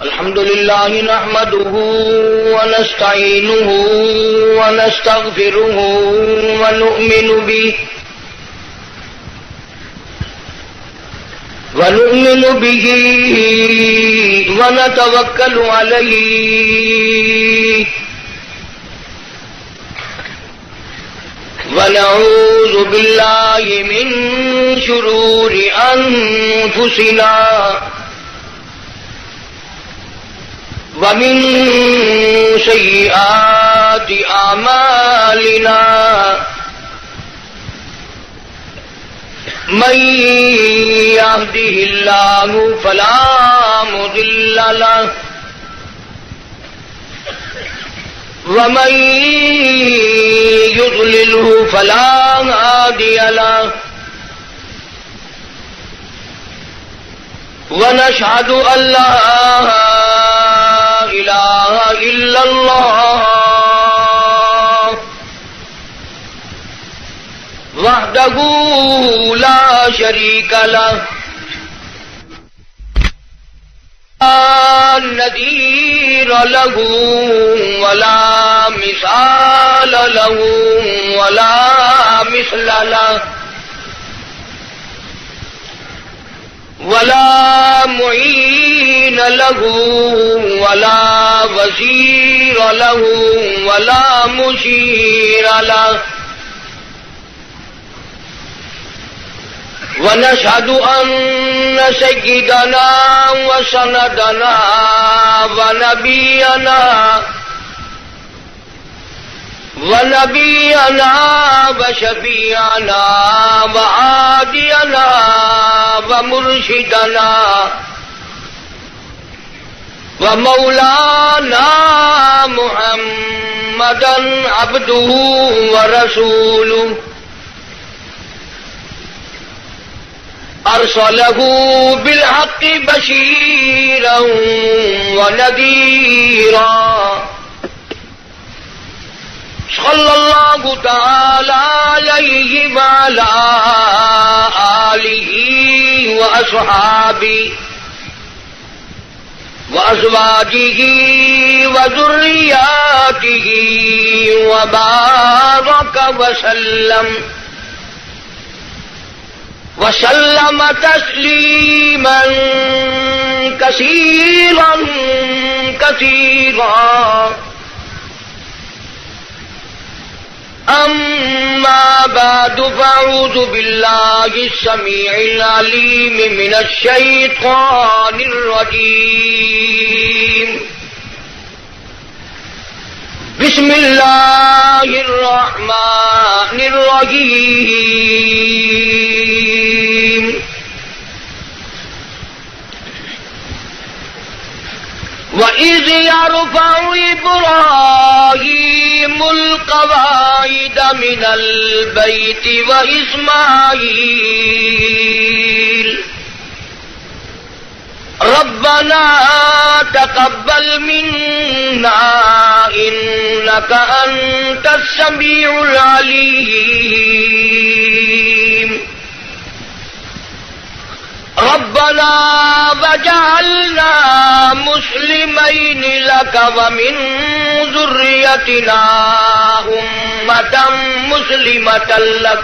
الحمد لله نحمده ونستعينه ونستغفره ونؤمن به ونتوكل عليه ونعوذ بالله من شرور أنفسنا ومن سيئات أعمالنا من يهده الله فلا مضل له ومن يضلله فلا هادي له ونشهد أن لا إله إلا الله وحده لا شريك له لا نذير له ولا مثال له ولا مثل له ولا معين له ولا وزير له ولا مشير له ونشهد أن سيدنا وسندنا ونبينا وشفيعنا وعادينا ومرشدنا ومولانا محمدا عبده ورسوله أرسله بالحق بشيرا ونذيرا صلى الله تعالى عليه وعلى آله وأصحابه وأزواجه وذرياته وبارك وسلم تسليما كثيرا كثيرا. أما بعد فأعوذ بالله السميع العليم من الشيطان الرجيم. بسم الله الرحمن الرحيم. وَإِذْ يَرْفَعُ إِبْرَاهِيمُ الْقَوَاعِدَ مِنَ الْبَيْتِ وَإِسْمَاعِيلُ رَبَّنَا تَقَبَّلْ مِنَّا إِنَّكَ أَنْتَ السَّمِيعُ الْعَلِيمُ ربنا وجعلنا مسلمين لك ومن ذريتنا أمة مسلمة لك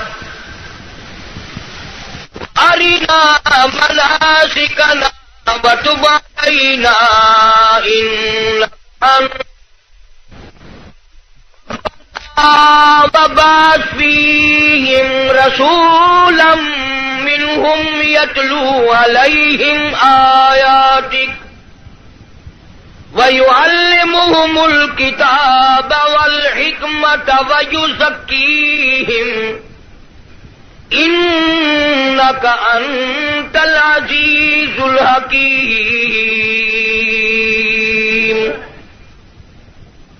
أرنا مناسكنا وتب علينا إنك أنت وبعث فيهم رسولا منهم يتلو عليهم آياتك ويعلمهم الكتاب والحكمة ويزكيهم إنك أنت العزيز الحكيم.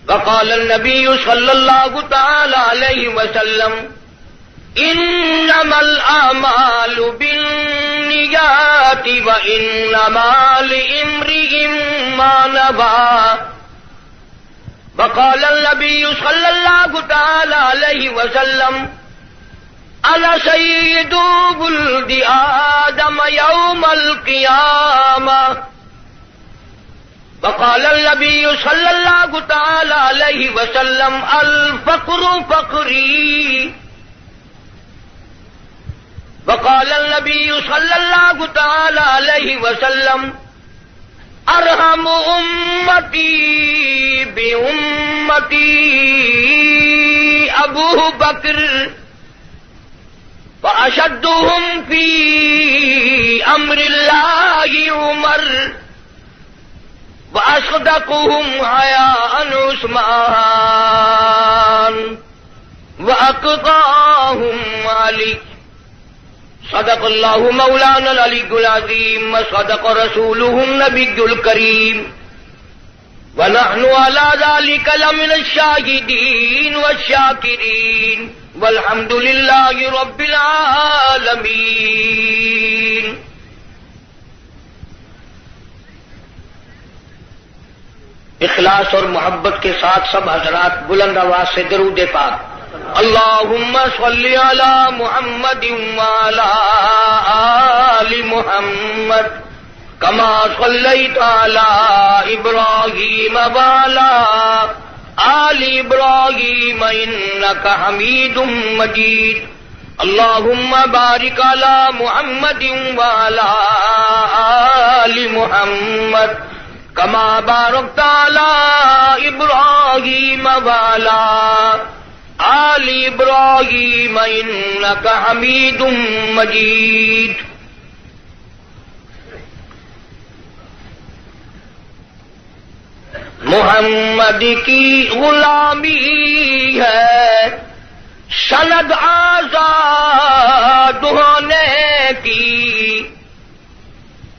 وقال النبي صلى الله تعالى عليه وسلم إنما الأعمال بالنيات وإنما لامرئ ما نوى. وقال النبي صلى الله تعالى عليه وسلم أنا سيد ولد آدم يوم القيامة وقال النبي صلى الله تعالى عليه وسلم الفقر فقري وقال النبي صلى الله تعالى عليه وسلم ارحم امتي بامتي ابو بکر واشدهم في امر الله عمر وأصدقهم حياء عثمان وأقطعهم علي صدق الله مولانا العلي العظيم وصدق رسوله النبي الكريم ونحن على ذلك لمن الشاهدين والشاكرين والحمد لله رب العالمين. اخلاص اور محبت کے ساتھ سب حضرات بلند آواز سے درود پاک اللہم صلی علی محمد وعلی آل محمد کما صلیت علی ابراہیم وعلی آل ابراہیم انک حمید مجید. اللہم بارک علی محمد وعلی آل محمد کما بارکت علی ابراہیم وعلی آل ابراہیم انک حمید مجید. محمد کی غلامی ہے سند آزاد ہونے کی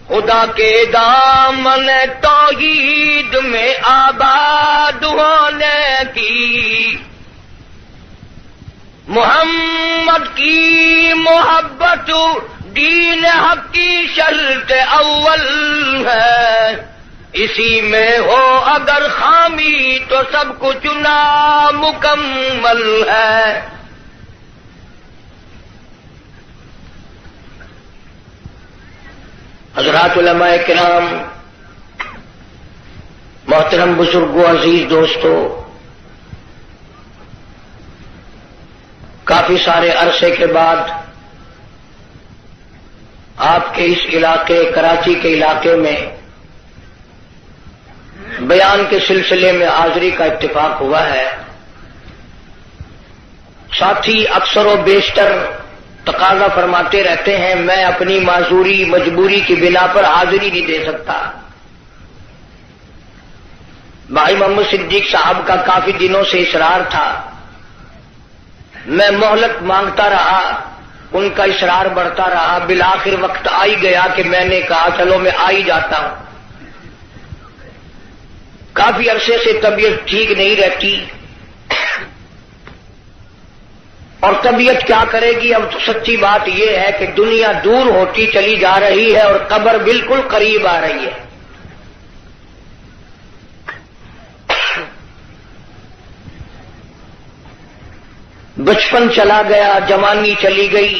خدا کے دامن توحید میں آباد ہونے کی. محمد کی محبت دین حق کی شرط اول ہے اسی میں ہو اگر خامی تو سب کچھ نامکمل ہے. حضرات علماء کرام، محترم بزرگوں، عزیز دوستو، کافی سارے عرصے کے بعد آپ کے اس علاقے کراچی کے علاقے میں بیان کے سلسلے میں حاضری کا اتفاق ہوا ہے. ساتھی اکثر و بیشتر تقاضا فرماتے رہتے ہیں میں اپنی معذوری مجبوری کی بنا پر حاضری نہیں دے سکتا. بھائی محمد صدیق صاحب کا کافی دنوں سے اصرار تھا، میں مہلت مانگتا رہا، ان کا اصرار بڑھتا رہا، بالآخر وقت آئی گیا کہ میں نے کہا چلو میں آ ہی جاتا ہوں. کافی عرصے سے طبیعت ٹھیک نہیں رہتی، اور طبیعت کیا کرے گی. اب تو سچی بات یہ ہے کہ دنیا دور ہوتی چلی جا رہی ہے اور قبر بالکل قریب آ رہی ہے. بچپن چلا گیا، جوانی چلی گئی،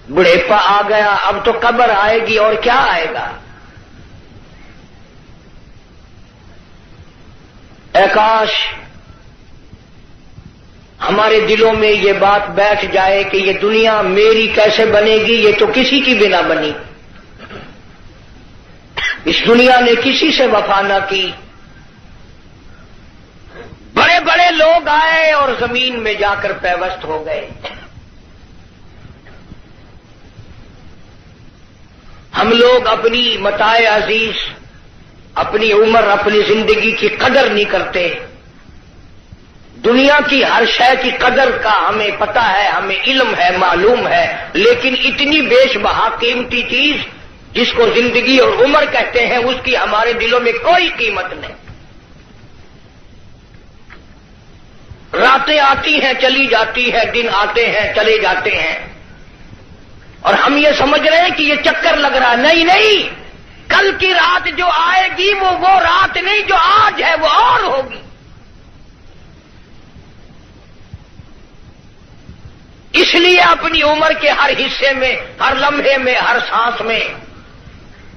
بڑھیپا آ گیا، اب تو قبر آئے گی اور کیا آئے گا. اے کاش ہمارے دلوں میں یہ بات بیٹھ جائے کہ یہ دنیا میری کیسے بنے گی، یہ تو کسی کی بنا بنی. اس دنیا نے کسی سے وفا نہ کی. بڑے بڑے لوگ آئے اور زمین میں جا کر پیوست ہو گئے. ہم لوگ اپنی متاع عزیز، اپنی عمر، اپنی زندگی کی قدر نہیں کرتے. دنیا کی ہر شے کی قدر کا ہمیں پتہ ہے، ہمیں علم ہے، معلوم ہے، لیکن اتنی بیش بہا قیمتی چیز جس کو زندگی اور عمر کہتے ہیں اس کی ہمارے دلوں میں کوئی قیمت نہیں. راتیں آتی ہیں چلی جاتی ہیں، دن آتے ہیں چلے جاتے ہیں، اور ہم یہ سمجھ رہے ہیں کہ یہ چکر لگ رہا ہے. نہیں نہیں، کل کی رات جو آئے گی وہ رات نہیں، جو آج ہے وہ اور ہوگی. اس لیے اپنی عمر کے ہر حصے میں، ہر لمحے میں، ہر سانس میں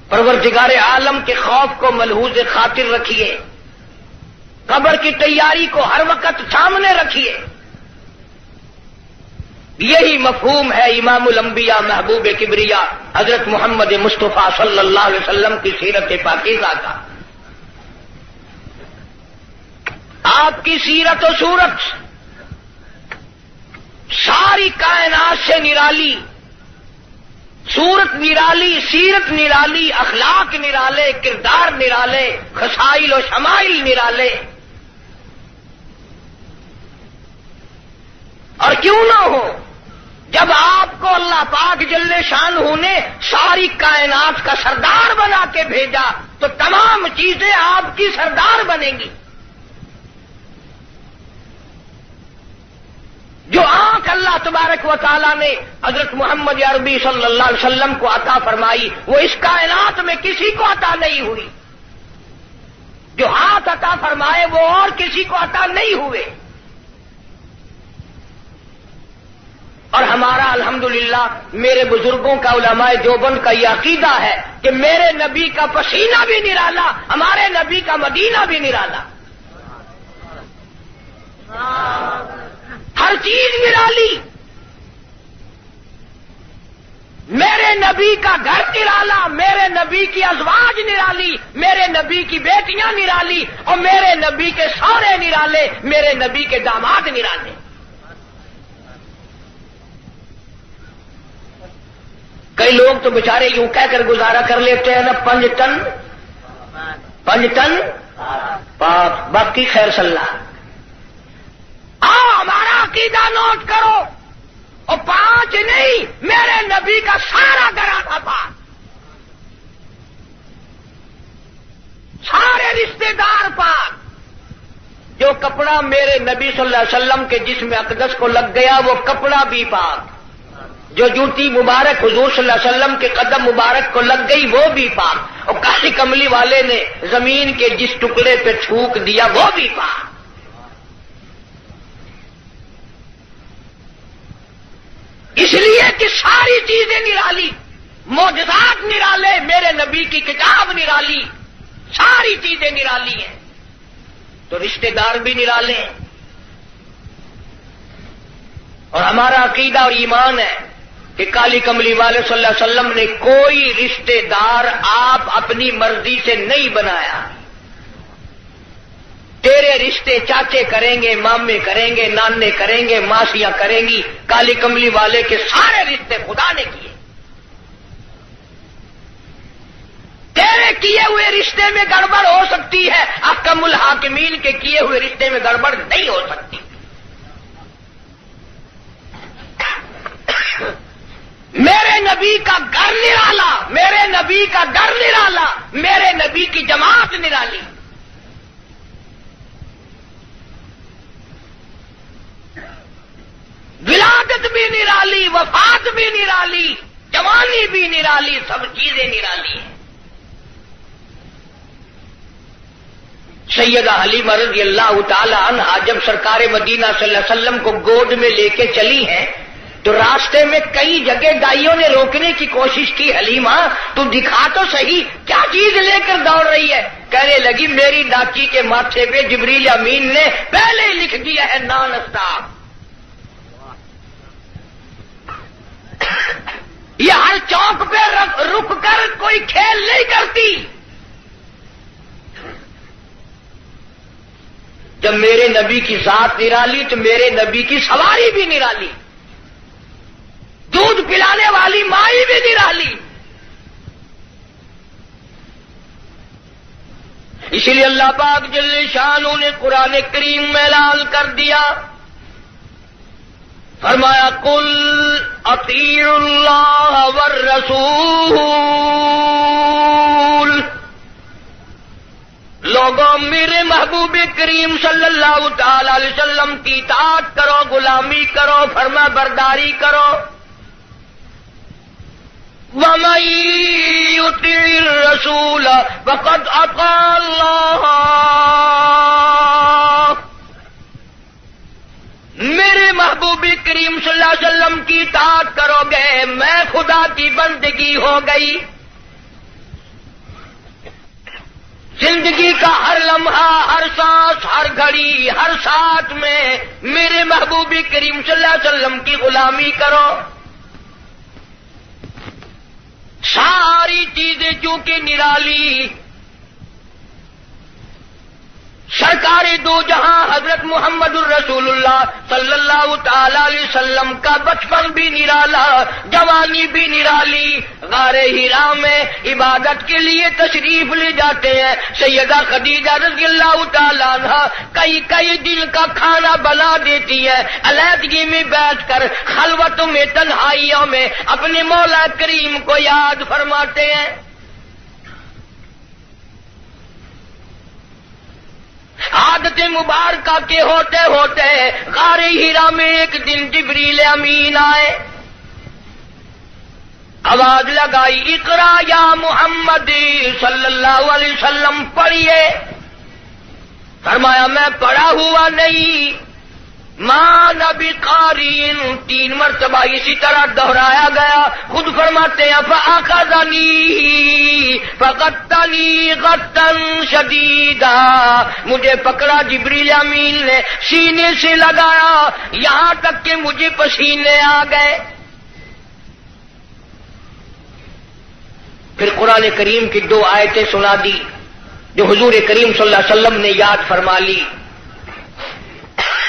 پروردگار عالم کے خوف کو ملحوظ خاطر رکھیے، قبر کی تیاری کو ہر وقت سامنے رکھیے۔ یہی مفہوم ہے امام الانبیاء محبوب کبریا حضرت محمد مصطفیٰ صلی اللہ علیہ وسلم کی سیرت پاکیزہ کا۔ آپ کی سیرت و صورت ساری کائنات سے نرالی، صورت نرالی، سیرت نرالی، اخلاق نرالے، کردار نرالے، خصائل و شمائل نرالے۔ اور کیوں نہ ہو، جب آپ کو اللہ پاک جل شانہ نے ساری کائنات کا سردار بنا کے بھیجا تو تمام چیزیں آپ کی سردار بنیں گی۔ جو آنکھ اللہ تبارک و تعالیٰ نے حضرت محمد عربی صلی اللہ علیہ وسلم کو عطا فرمائی وہ اس کائنات میں کسی کو عطا نہیں ہوئی، جو ہاتھ عطا فرمائے وہ اور کسی کو عطا نہیں ہوئے۔ اور ہمارا الحمدللہ میرے بزرگوں کا، علماء دیوبند کا یہ عقیدہ ہے کہ میرے نبی کا پسینہ بھی نرالا، ہمارے نبی کا مدینہ بھی نرالا، ہر چیز نرالی۔ میرے نبی کا گھر نرالا، میرے نبی کی ازواج نرالی، میرے نبی کی بیٹیاں نرالی، اور میرے نبی کے سارے نرالے، میرے نبی کے داماد نرالے۔ کئی لوگ تو بیچارے یوں کہہ کر گزارا کر لیتے ہیں نا، 5 ٹن پاک، باقی خیر صلاح۔ ہمارا عقیدہ نوٹ کرو، اور 5 نہیں، میرے نبی کا سارا گھرانہ پاک، سارے رشتے دار پاک۔ جو کپڑا میرے نبی صلی اللہ علیہ وسلم کے جسم اقدس کو لگ گیا وہ کپڑا بھی پاک، جو جوتی مبارک حضور صلی اللہ علیہ وسلم کے قدم مبارک کو لگ گئی وہ بھی پاک، اور کالی کملی والے نے زمین کے جس ٹکڑے پہ تھوک دیا وہ بھی پاک۔ اس لیے کہ ساری چیزیں نرالی، معجزات نرالے، میرے نبی کی کتاب نرالی، ساری چیزیں نرالی ہیں، تو رشتے دار بھی نرالے ہیں۔ اور ہمارا عقیدہ اور ایمان ہے کہ کالی کملی والے صلی اللہ علیہ وسلم نے کوئی رشتے دار آپ اپنی مرضی سے نہیں بنایا۔ تیرے رشتے چاچے کریں گے، مامے کریں گے، نانے کریں گے، ماسیاں کریں گی، کالی کملی والے کے سارے رشتے خدا نے کیے۔ تیرے کیے ہوئے رشتے میں گڑبڑ ہو سکتی ہے، احکم الحاکمین کے کیے ہوئے رشتے میں گڑبڑ نہیں ہو سکتی۔ میرے نبی کا گھر نرالا، میرے نبی کا گھر نرالا، میرے نبی کی جماعت نرالی۔ ولادت بھی نرالی، وفات بھی نرالی، جوانی بھی نرالی، سب چیزیں نرالی ہیں۔ سیدہ حلیمہ رضی اللہ تعالی عنہا جب سرکار مدینہ صلی اللہ علیہ وسلم کو گود میں لے کے چلی ہیں تو راستے میں کئی جگہ دائیوں نے روکنے کی کوشش کی، حلیمہ تو دکھا تو صحیح کیا چیز لے کر دوڑ رہی ہے؟ کہنے لگی میری ڈاچی کے ماتھے پہ جبریل امین نے پہلے ہی لکھ دیا ہے نان اسٹاپ۔ یہ ہر چوک پہ رک کر کوئی کھیل نہیں کرتی۔ جب میرے نبی کی ذات نرالی تو میرے نبی کی سواری بھی نرالی، دودھ پلانے والی مائی بھی نرالی۔ اسی لیے اللہ پاک جل شانہ نے قرآن کریم میں اعلان کر دیا، فرمایا قل اطیعوا اللہ والرسول، لوگوں میرے محبوب کریم صلی اللہ تعالی علیہ وسلم کی اطاعت کرو، غلامی کرو، فرما برداری کرو۔ وَمَن يُطِعِ الرَّسُولَ فَقَدْ أَطَاعَ اللَّهَ، میرے محبوب کریم صلی اللہ علیہ وسلم کی اطاعت کرو گے میں خدا کی بندگی ہو گئی۔ لمحہ، ہر سانس، ہر گھڑی، ہر ساتھ میں میرے محبوب کریم صلی اللہ علیہ وسلم کی غلامی کرو. ساری چیزیں چونکہ نرالی، سرکار دو جہاں حضرت محمد الرسول اللہ صلی اللہ تعالی علیہ وسلم کا بچپن بھی نرالا، جوانی بھی نرالی. غار حرا میں عبادت کے لیے تشریف لے جاتے ہیں. سیدہ خدیجہ رضی اللہ تعالی عنہا کئی دن کا کھانا بنا دیتی ہے، علیحدگی میں بیٹھ کر خلوتوں میں، تنہائیوں میں اپنے مولا کریم کو یاد فرماتے ہیں. عادت مبارکہ کے ہوتے ہوتے غار حرا میں ایک دن جبریل امین آئے، آواز لگائی، اقرا یا محمد صلی اللہ علیہ وسلم، پڑھیے. فرمایا میں پڑھا ہوا نہیں. ماں نبی قارئ، 3 مرتبہ اسی طرح دہرایا گیا. خود فرماتے ہیں فاخذنی فغطنی غطا شدیدا، مجھے پکڑا جبریل امین نے، سینے سے لگایا یہاں تک کہ مجھے پسینے آ گئے. پھر قرآن کریم کی 2 آیتیں سنا دی جو حضور کریم صلی اللہ علیہ وسلم نے یاد فرما لی.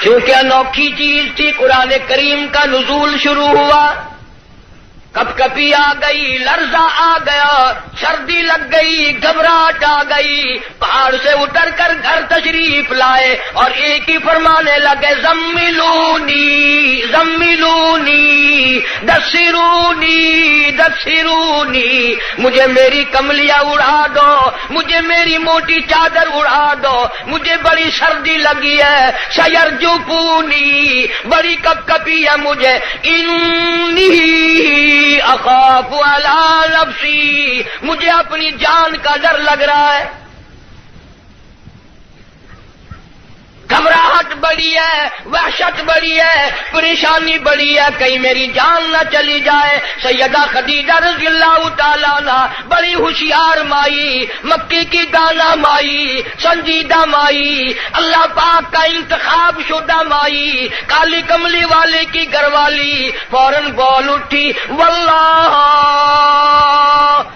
کیونکہ انوکھی چیز تھی، قرآن کریم کا نزول شروع ہوا. کپ کپی آ گئی، لرزہ آ گیا، سردی لگ گئی، گھبراہٹ آ گئی. پہاڑ سے اتر کر گھر تشریف لائے اور ایک ہی فرمانے لگے، زملونی زملونی دثرونی دثرونی، مجھے میری کملیاں اڑا دو، مجھے میری موٹی چادر اڑا دو، مجھے بڑی سردی لگی ہے. سیرجفونی، بڑی کپ کپی ہے مجھے. انی اخاف علی نفسی، مجھے اپنی جان کا ڈر لگ رہا ہے. گھبراہٹ بڑی ہے، وحشت بڑی ہے، پریشانی بڑی ہے، کہیں میری جان نہ چلی جائے. سیدہ خدیجہ رضی اللہ تعالیٰ عنہ بڑی ہوشیار مائی، مکی کی دانا مائی، سنجیدہ مائی، اللہ پاک کا انتخاب شدہ مائی، کالی کملی والے کی گھر والی، فوراً بول اٹھی، واللہ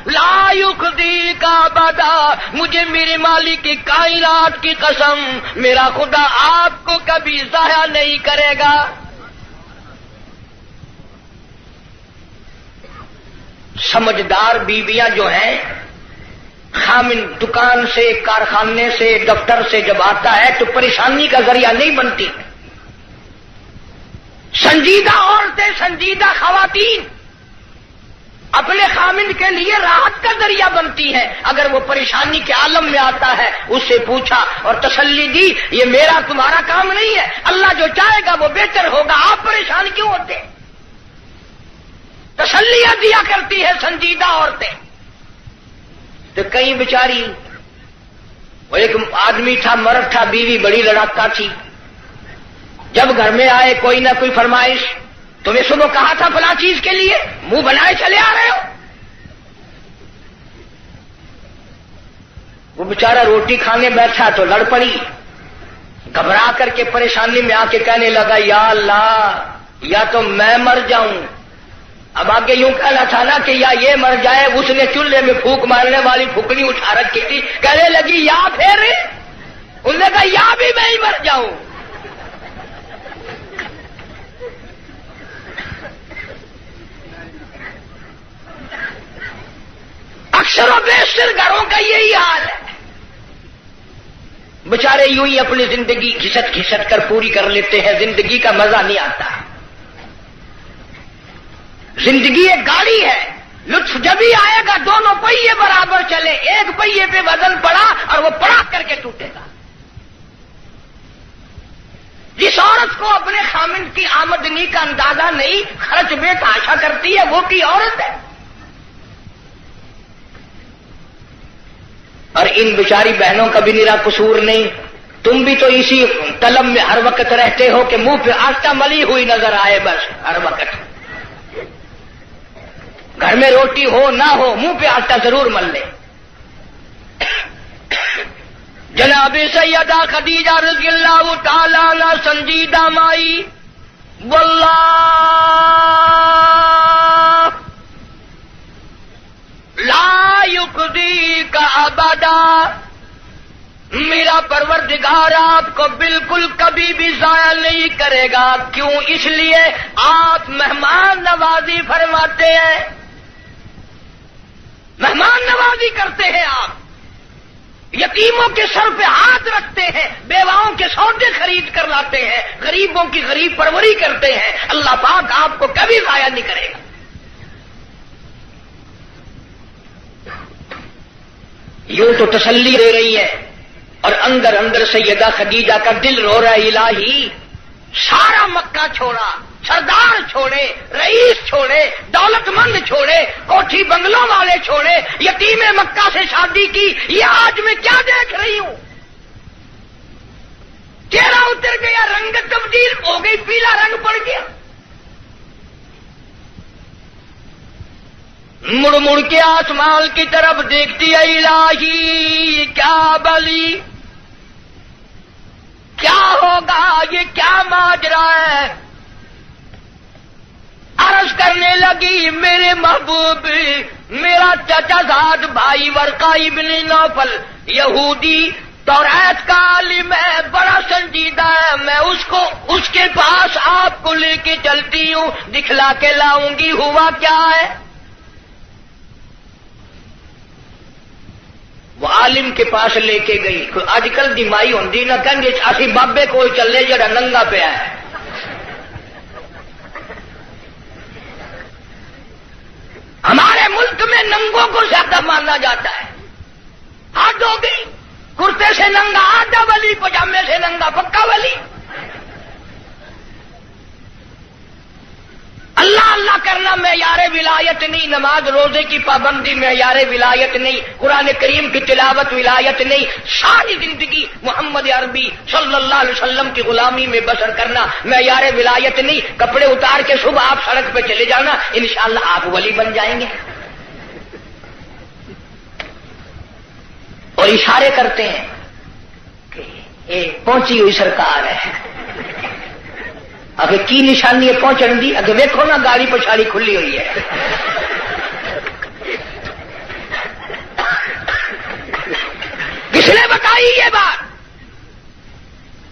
لا یخزیک ابدا، مجھے میرے مالک کی کائنات کی قسم، میرا خدا آپ کو کبھی ضائع نہیں کرے گا. سمجھدار بیویاں جو ہیں، خامن دکان سے، کارخانے سے، دفتر سے جب آتا ہے تو پریشانی کا ذریعہ نہیں بنتی. سنجیدہ عورتیں، سنجیدہ خواتین اپنے خامن کے لیے راحت کا ذریعہ بنتی ہے. اگر وہ پریشانی کے عالم میں آتا ہے، اس سے پوچھا اور تسلی دی، یہ میرا تمہارا کام نہیں ہے، اللہ جو چاہے گا وہ بہتر ہوگا، آپ پریشان کیوں ہوتے؟ تسلیاں دیا کرتی ہے سنجیدہ عورتیں. تو کئی بیچاری، وہ ایک آدمی تھا، مرد تھا، بیوی بڑی لڑاکا تھی. جب گھر میں آئے کوئی نہ کوئی فرمائش، تمہیں صبح کہا تھا فلاں چیز کے لیے، منہ بنائے چلے آ رہے ہو. وہ بیچارہ روٹی کھانے بیٹھا تو لڑ پڑی، گھبرا کر کے پریشانی میں آ کے کہنے لگا، یا اللہ، یا تو میں مر جاؤں. اب آگے یوں کہنا تھا نا کہ یا یہ مر جائے. اس نے چولہے میں پھونک مارنے والی پھوکنی اٹھا رکھی تھی، کہنے لگی یا پھر، انہوں نے کہا یا بھی میں ہی مر جاؤں. اکثر و بیشتر گھروں کا یہی حال ہے. بیچارے یوں ہی اپنی زندگی گھسٹ گھسٹ کر پوری کر لیتے ہیں، زندگی کا مزہ نہیں آتا. زندگی ایک گاڑی ہے، لطف جب ہی آئے گا دونوں پہیے برابر چلے. ایک پہیے پہ وزن پڑا اور وہ پڑا کر کے ٹوٹے گا. جس عورت کو اپنے خامن کی آمدنی کا اندازہ نہیں، خرچ بے تحاشا کرتی ہے، وہ کی عورت ہے. اور ان بیچاری بہنوں کا بھی میرا قصور نہیں. تم بھی تو اسی طلب میں ہر وقت رہتے ہو کہ منہ پہ آٹا ملی ہوئی نظر آئے، بس ہر وقت. گھر میں روٹی ہو نہ ہو، منہ پہ آٹا ضرور مل لے. جناب جناب سیدہ خدیجہ رضی اللہ تعالی عنہ سنجیدہ مائی، واللہ لا یخزیک ابدا، میرا پروردگار آپ کو بالکل کبھی بھی ضائع نہیں کرے گا۔ کیوں؟ اس لیے آپ مہمان نوازی فرماتے ہیں، مہمان نوازی کرتے ہیں، آپ یتیموں کے سر پہ ہاتھ رکھتے ہیں، بیواؤں کے سودے خرید کر لاتے ہیں، غریبوں کی غریب پروری کرتے ہیں۔ اللہ پاک آپ کو کبھی ضائع نہیں کرے گا۔ یوں تو تسلی دے رہی ہے، اور اندر اندر سیدہ خدیجہ کا دل رو رہا ہے، الہی سارا مکہ چھوڑا، سردار چھوڑے، رئیس چھوڑے، دولت مند چھوڑے، کوٹھی بنگلوں والے چھوڑے، یتیم مکہ سے شادی کی، یہ آج میں کیا دیکھ رہی ہوں؟ چہرہ اتر گیا، رنگ تبدیل ہو گئی، پیلا رنگ پڑ گیا۔ مڑ مڑ کے آسمان کی طرف دیکھتی ہے، الہی کیا بلی، کیا ہوگا، یہ کیا ماجرا ہے؟ عرض کرنے لگی، میرے محبوب، میرا چچا زاد بھائی ورقہ ابن نوفل یہودی توریت کا عالم ہے، بڑا سنجیدہ ہے، میں اس کے پاس آپ کو لے کے چلتی ہوں، دکھلا کے لاؤں گی۔ ہوا کیا ہے؟ وہ عالم کے پاس لے کے گئی۔ اج کل دی مائی ہوندی نہ کہیں اسی بابے کو چلے جڑا ننگا پیا ہے۔ ہمارے ملک میں ننگوں کو زیادہ مانا جاتا ہے۔ حد ہو گئی، کرتے سے ننگا آدھا ولی، پجامے سے ننگا پکا ولی۔ اللہ اللہ کرنا معیار ولایت نہیں، نماز روزے کی پابندی معیار ولایت نہیں، قرآن کریم کی تلاوت ولایت نہیں، ساری زندگی محمد عربی صلی اللہ علیہ وسلم کی غلامی میں بسر کرنا معیار ولایت نہیں۔ کپڑے اتار کے صبح آپ سڑک پہ چلے جانا، انشاءاللہ آپ ولی بن جائیں گے۔ اور اشارے کرتے ہیں کہ یہ پہنچی ہوئی سرکار ہے، اگر کی نشانی ہے پہنچن دی، اگر ویکھو نا گاڑی پچھاڑی کھلی ہوئی ہے۔ کس نے بتائی یہ بات؟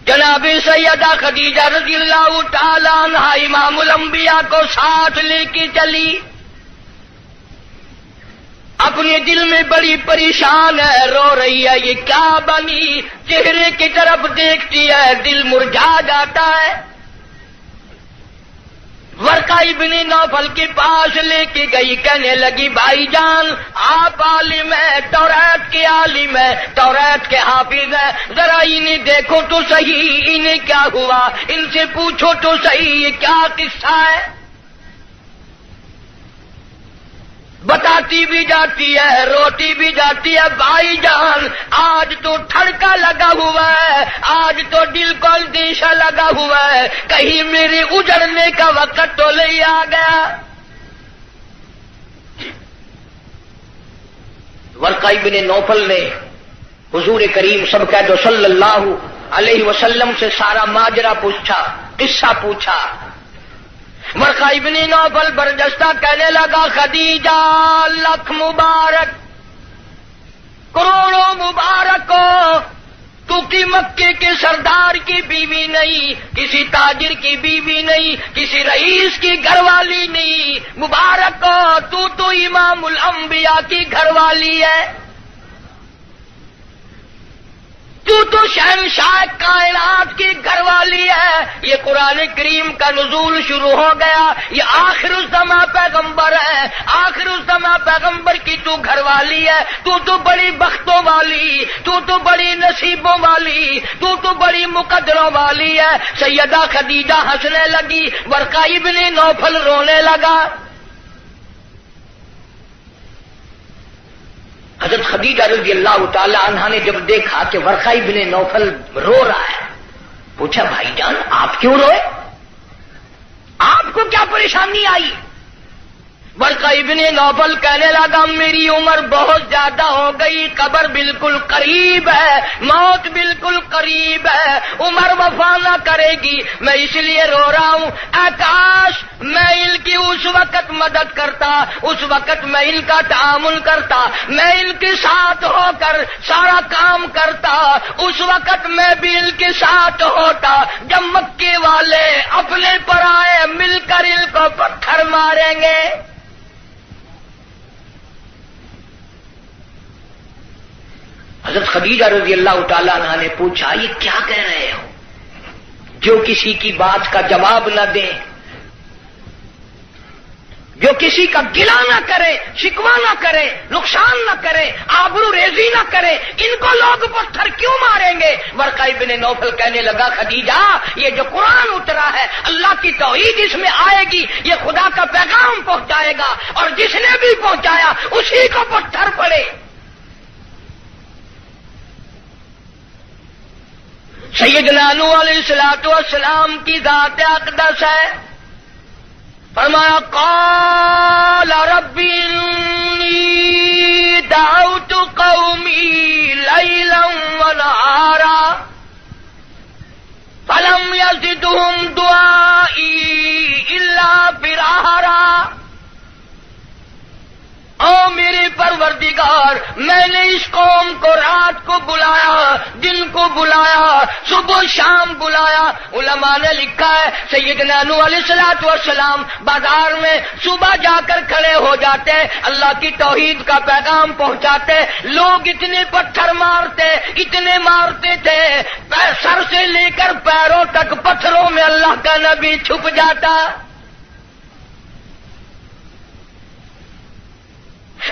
جناب سیدہ خدیجہ رضی اللہ تعالی عنہا امام الانبیاء کو ساتھ لے کے چلی، اپنے دل میں بڑی پریشان ہے، رو رہی ہے، یہ کیا بنی؟ چہرے کی طرف دیکھتی ہے، دل مرجھا جاتا ہے۔ ورقہ ابن نوفل کے پاس لے کے گئی، کہنے لگی، بھائی جان آپ عالم ہیں، توریت کے عالم ہیں، توریت کے حافظ ہیں، ذرا انہیں دیکھو تو صحیح، انہیں کیا ہوا، ان سے پوچھو تو صحیح، یہ کیا قصہ ہے؟ بتاتی بھی جاتی ہے، روتی بھی جاتی ہے، بھائی جان آج تو ٹھڑکا لگا ہوا ہے، آج تو دل کو اندیشہ لگا ہوا ہے، کہیں میرے اجڑنے کا وقت تو نہیں آ گیا۔ ورقہ ابن نوفل نے حضور کریم سب کہہ دو صلی اللہ علیہ وسلم سے سارا ماجرا پوچھا، قصہ پوچھا۔ ورقہ ابن نوفل برجستہ کہنے لگا، خدیجہ لکھ مبارک، کروڑوں مبارک ہو، تو کی مکے کے سردار کی بیوی نہیں، کسی تاجر کی بیوی نہیں، کسی رئیس کی گھر والی نہیں، مبارک ہو، تو امام الانبیاء کی گھر والی ہے، تو شہنشاہ کائنات کی گھر والی ہے۔ یہ قرآن کریم کا نزول شروع ہو گیا، یہ آخر الزماں پیغمبر ہے، آخر الزماں پیغمبر کی تو گھر والی ہے، تو بڑی بختوں والی، تو بڑی نصیبوں والی، تو بڑی مقدروں والی ہے۔ سیدہ خدیجہ ہنسنے لگی، ورقہ ابن نوفل رونے لگا۔ حضرت خدیجہ رضی اللہ تعالی عنہا نے جب دیکھا کہ ورقہ ابن نوفل رو رہا ہے، پوچھا، بھائی جان آپ کیوں روئے؟ آپ کو کیا پریشانی آئی؟ ورقہ ابن نوفل کہنے لگا میری عمر بہت زیادہ ہو گئی، قبر بالکل قریب ہے، موت بالکل قریب ہے، عمر وفا نہ کرے گی، میں اس لیے رو رہا ہوں۔ اے کاش میں ان کی اس وقت مدد کرتا، اس وقت میں ان کا تعامل کرتا، میں ان کے ساتھ ہو کر سارا کام کرتا، اس وقت میں بھی ان کے ساتھ ہوتا جب مکے والے اپنے پر آئے مل کر ان کو پتھر ماریں گے۔ حضرت خدیجہ رضی اللہ تعالیٰ عنہ نے پوچھا یہ کیا کہہ رہے ہو؟ جو کسی کی بات کا جواب نہ دیں، جو کسی کا گلہ نہ کرے، شکوہ نہ کرے، نقصان نہ کرے، آبرو ریزی نہ کرے، ان کو لوگ پتھر کیوں ماریں گے؟ ورقہ ابن نوفل کہنے لگا خدیجہ یہ جو قرآن اترا ہے اللہ کی توحید اس میں آئے گی، یہ خدا کا پیغام پہنچائے گا، اور جس نے بھی پہنچایا اسی کو پتھر پڑے۔ سیدنا نوح علیہ السلام کی ذات اقدس ہے، فرمایا قال رب انی دعوت قومی لیلا ونہارا فلم یزدہم دعائی الا فرارا۔ او میرے پروردگار میں نے اس قوم کو رات کو بلایا، دن کو بلایا، صبح شام بلایا۔ علماء نے لکھا ہے سیدنا نوح علیہ السلام بازار میں صبح جا کر کھڑے ہو جاتے، اللہ کی توحید کا پیغام پہنچاتے، لوگ اتنے پتھر مارتے، اتنے مارتے تھے، سر سے لے کر پیروں تک پتھروں میں اللہ کا نبی چھپ جاتا۔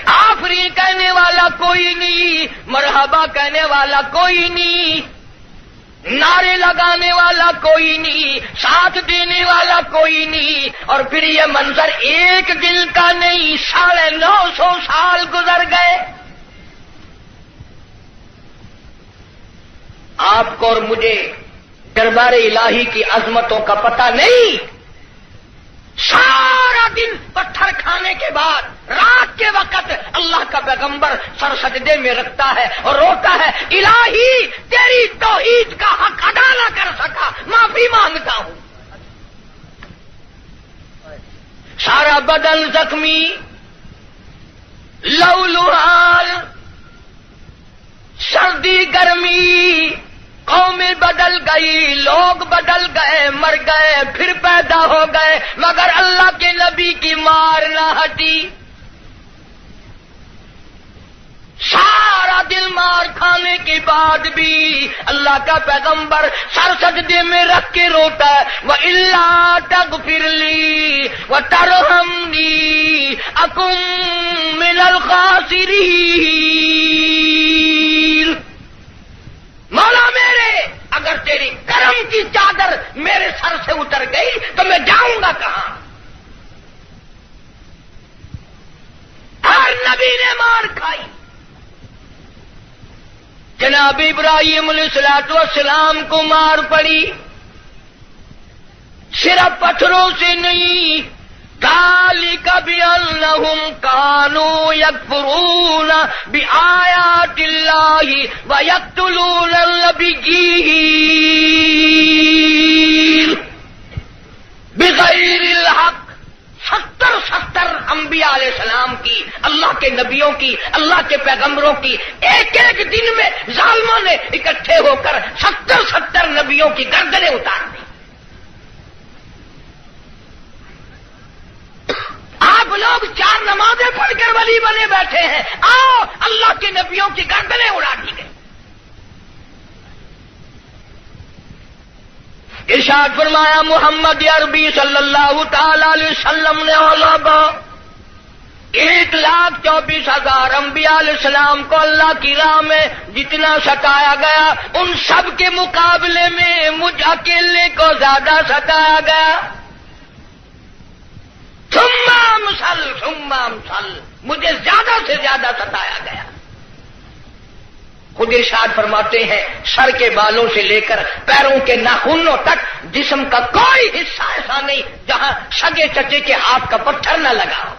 آفرین کہنے والا کوئی نہیں، مرحبا کہنے والا کوئی نہیں، نعرے لگانے والا کوئی نہیں، ساتھ دینے والا کوئی نہیں، اور پھر یہ منظر ایک دن کا نہیں، 950 سال گزر گئے۔ آپ کو اور مجھے دربار الہی کی عظمتوں کا پتہ نہیں۔ سارا دن پتھر کھانے کے بعد رات کے وقت اللہ کا پیغمبر سر سجدے میں رکھتا ہے اور روتا ہے الہی تیری توحید کا حق ادا نہ کر سکا، معافی مانگتا ہوں۔ سارا بدن زخمی، لہولہال، سردی گرمی، قومیں بدل گئی، لوگ بدل گئے، مر گئے، پھر پیدا ہو گئے، مگر اللہ کے نبی کی مار نہ ہٹی۔ سارا دل مار کھانے کے بعد بھی اللہ کا پیغمبر سر سجدے میں رکھ کے روتا ہے وَإِلَّا تَغْفِرْ لِي وَتَرْحَمْنِي أَكُن مِّنَ الْخَاسِرِينَ۔ مولا میرے اگر تیری کرم کی چادر میرے سر سے اتر گئی تو میں جاؤں گا کہاں؟ ہر نبی نے مار کھائی۔ جناب ابراہیم علیہ السلام کو مار پڑی، صرف پتھروں سے نہیں، ذالک بأنہم کانوا یکفرون بآیات اللہ ویقتلون النبیین بغیر الحق۔ 70 انبیاء علیہ السلام کی، اللہ کے نبیوں کی، اللہ کے پیغمبروں کی ایک ایک دن میں ظالموں نے اکٹھے ہو کر 70 نبیوں کی گردنیں اتار دی۔ آپ لوگ 4 نمازیں پڑھ کر ولی بنے بیٹھے ہیں، آؤ اللہ کے نبیوں کی گردنیں اڑا دی گئی۔ ارشاد فرمایا محمد عربی صلی اللہ تعالی علیہ وسلم نے 1,24,000 انبیاء علیہ السلام کو اللہ کی راہ میں جتنا ستایا گیا ان سب کے مقابلے میں مجھ اکیلے کو زیادہ ستایا گیا۔ ثم امثل، مجھے زیادہ سے زیادہ ستایا گیا۔ خود ارشاد فرماتے ہیں سر کے بالوں سے لے کر پیروں کے ناخنوں تک جسم کا کوئی حصہ ایسا نہیں جہاں سگے چچے کے ہاتھ کا پتھر نہ لگا ہو۔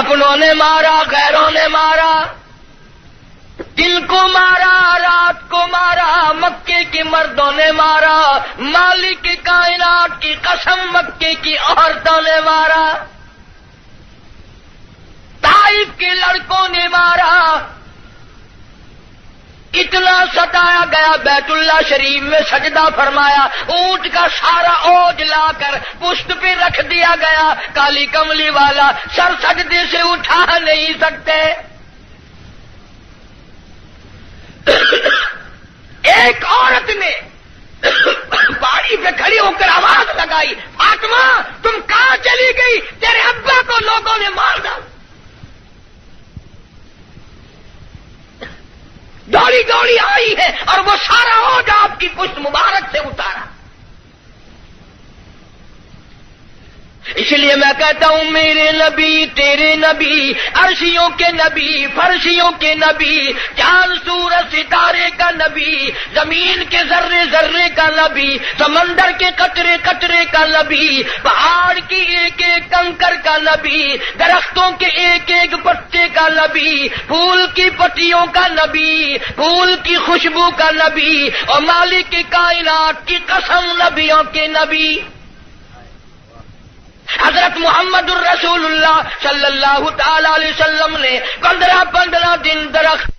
اپنوں نے مارا، غیروں نے مارا، دن کو مارا، رات کو مارا، مکے کے مردوں نے مارا، مالک کائنات کی قسم مکے کی عورتوں نے مارا، طائف کے لڑکوں نے مارا، اتنا ستایا گیا بیت اللہ شریف میں سجدہ فرمایا، اونٹ کا سارا اوج لا کر پشت پہ رکھ دیا گیا، کالی کملی والا سر سجدے سے اٹھا نہیں سکتے۔ ایک عورت نے پہاڑی پہ کھڑی ہو کر آواز لگائی، فاطمہ تم کہاں چلی گئی؟ تیرے ابا کو لوگوں نے مار ڈالا۔ دوڑی دوڑی آئی ہے اور وہ سارا اوج آپ کی پشت مبارک سے اتارا۔ اس لیے میں کہتا ہوں میرے نبی تیرے نبی، عرشیوں کے نبی، فرشیوں کے نبی، چاند سورج ستارے کا نبی، زمین کے ذرے ذرے کا نبی، سمندر کے قطرے قطرے کا نبی، پہاڑ کی ایک ایک کنکر کا نبی، درختوں کے ایک ایک پتے کا نبی، پھول کی پتیوں کا نبی، پھول کی خوشبو کا نبی، اور مالک کی کائنات کی قسم نبیوں کے نبی حضرت محمد الرسول اللہ صلی اللہ تعالی علیہ وسلم نے 15 دن درخت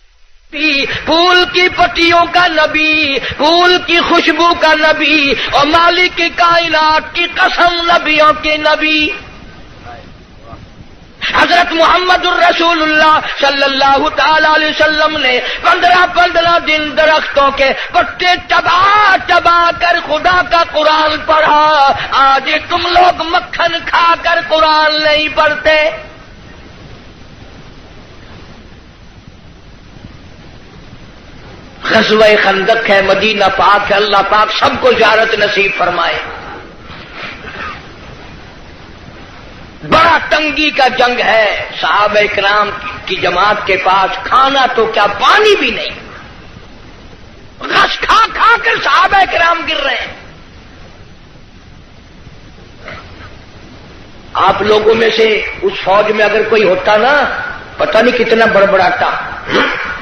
پھول کی پتیوں کا نبی، پھول کی خوشبو کا نبی، اور مالک کی کائنات کی قسم نبیوں کے نبی حضرت محمد الرسول اللہ صلی اللہ تعالی علیہ وسلم نے 15 دن درختوں کے پتے چبا کر خدا کا قرآن پڑھا۔ آج تم لوگ مکھن کھا کر قرآن نہیں پڑھتے۔ غزوہ خندق ہے، مدینہ پاک ہے، اللہ پاک سب کو زیارت نصیب فرمائے۔ بڑا تنگی کا جنگ ہے، صحابہ کرام کی جماعت کے پاس کھانا تو کیا پانی بھی نہیں، غش کھا کھا کر صحابہ کرام گر رہے ہیں۔ آپ لوگوں میں سے اس فوج میں اگر کوئی ہوتا نا، پتہ نہیں کتنا بڑبڑاتا،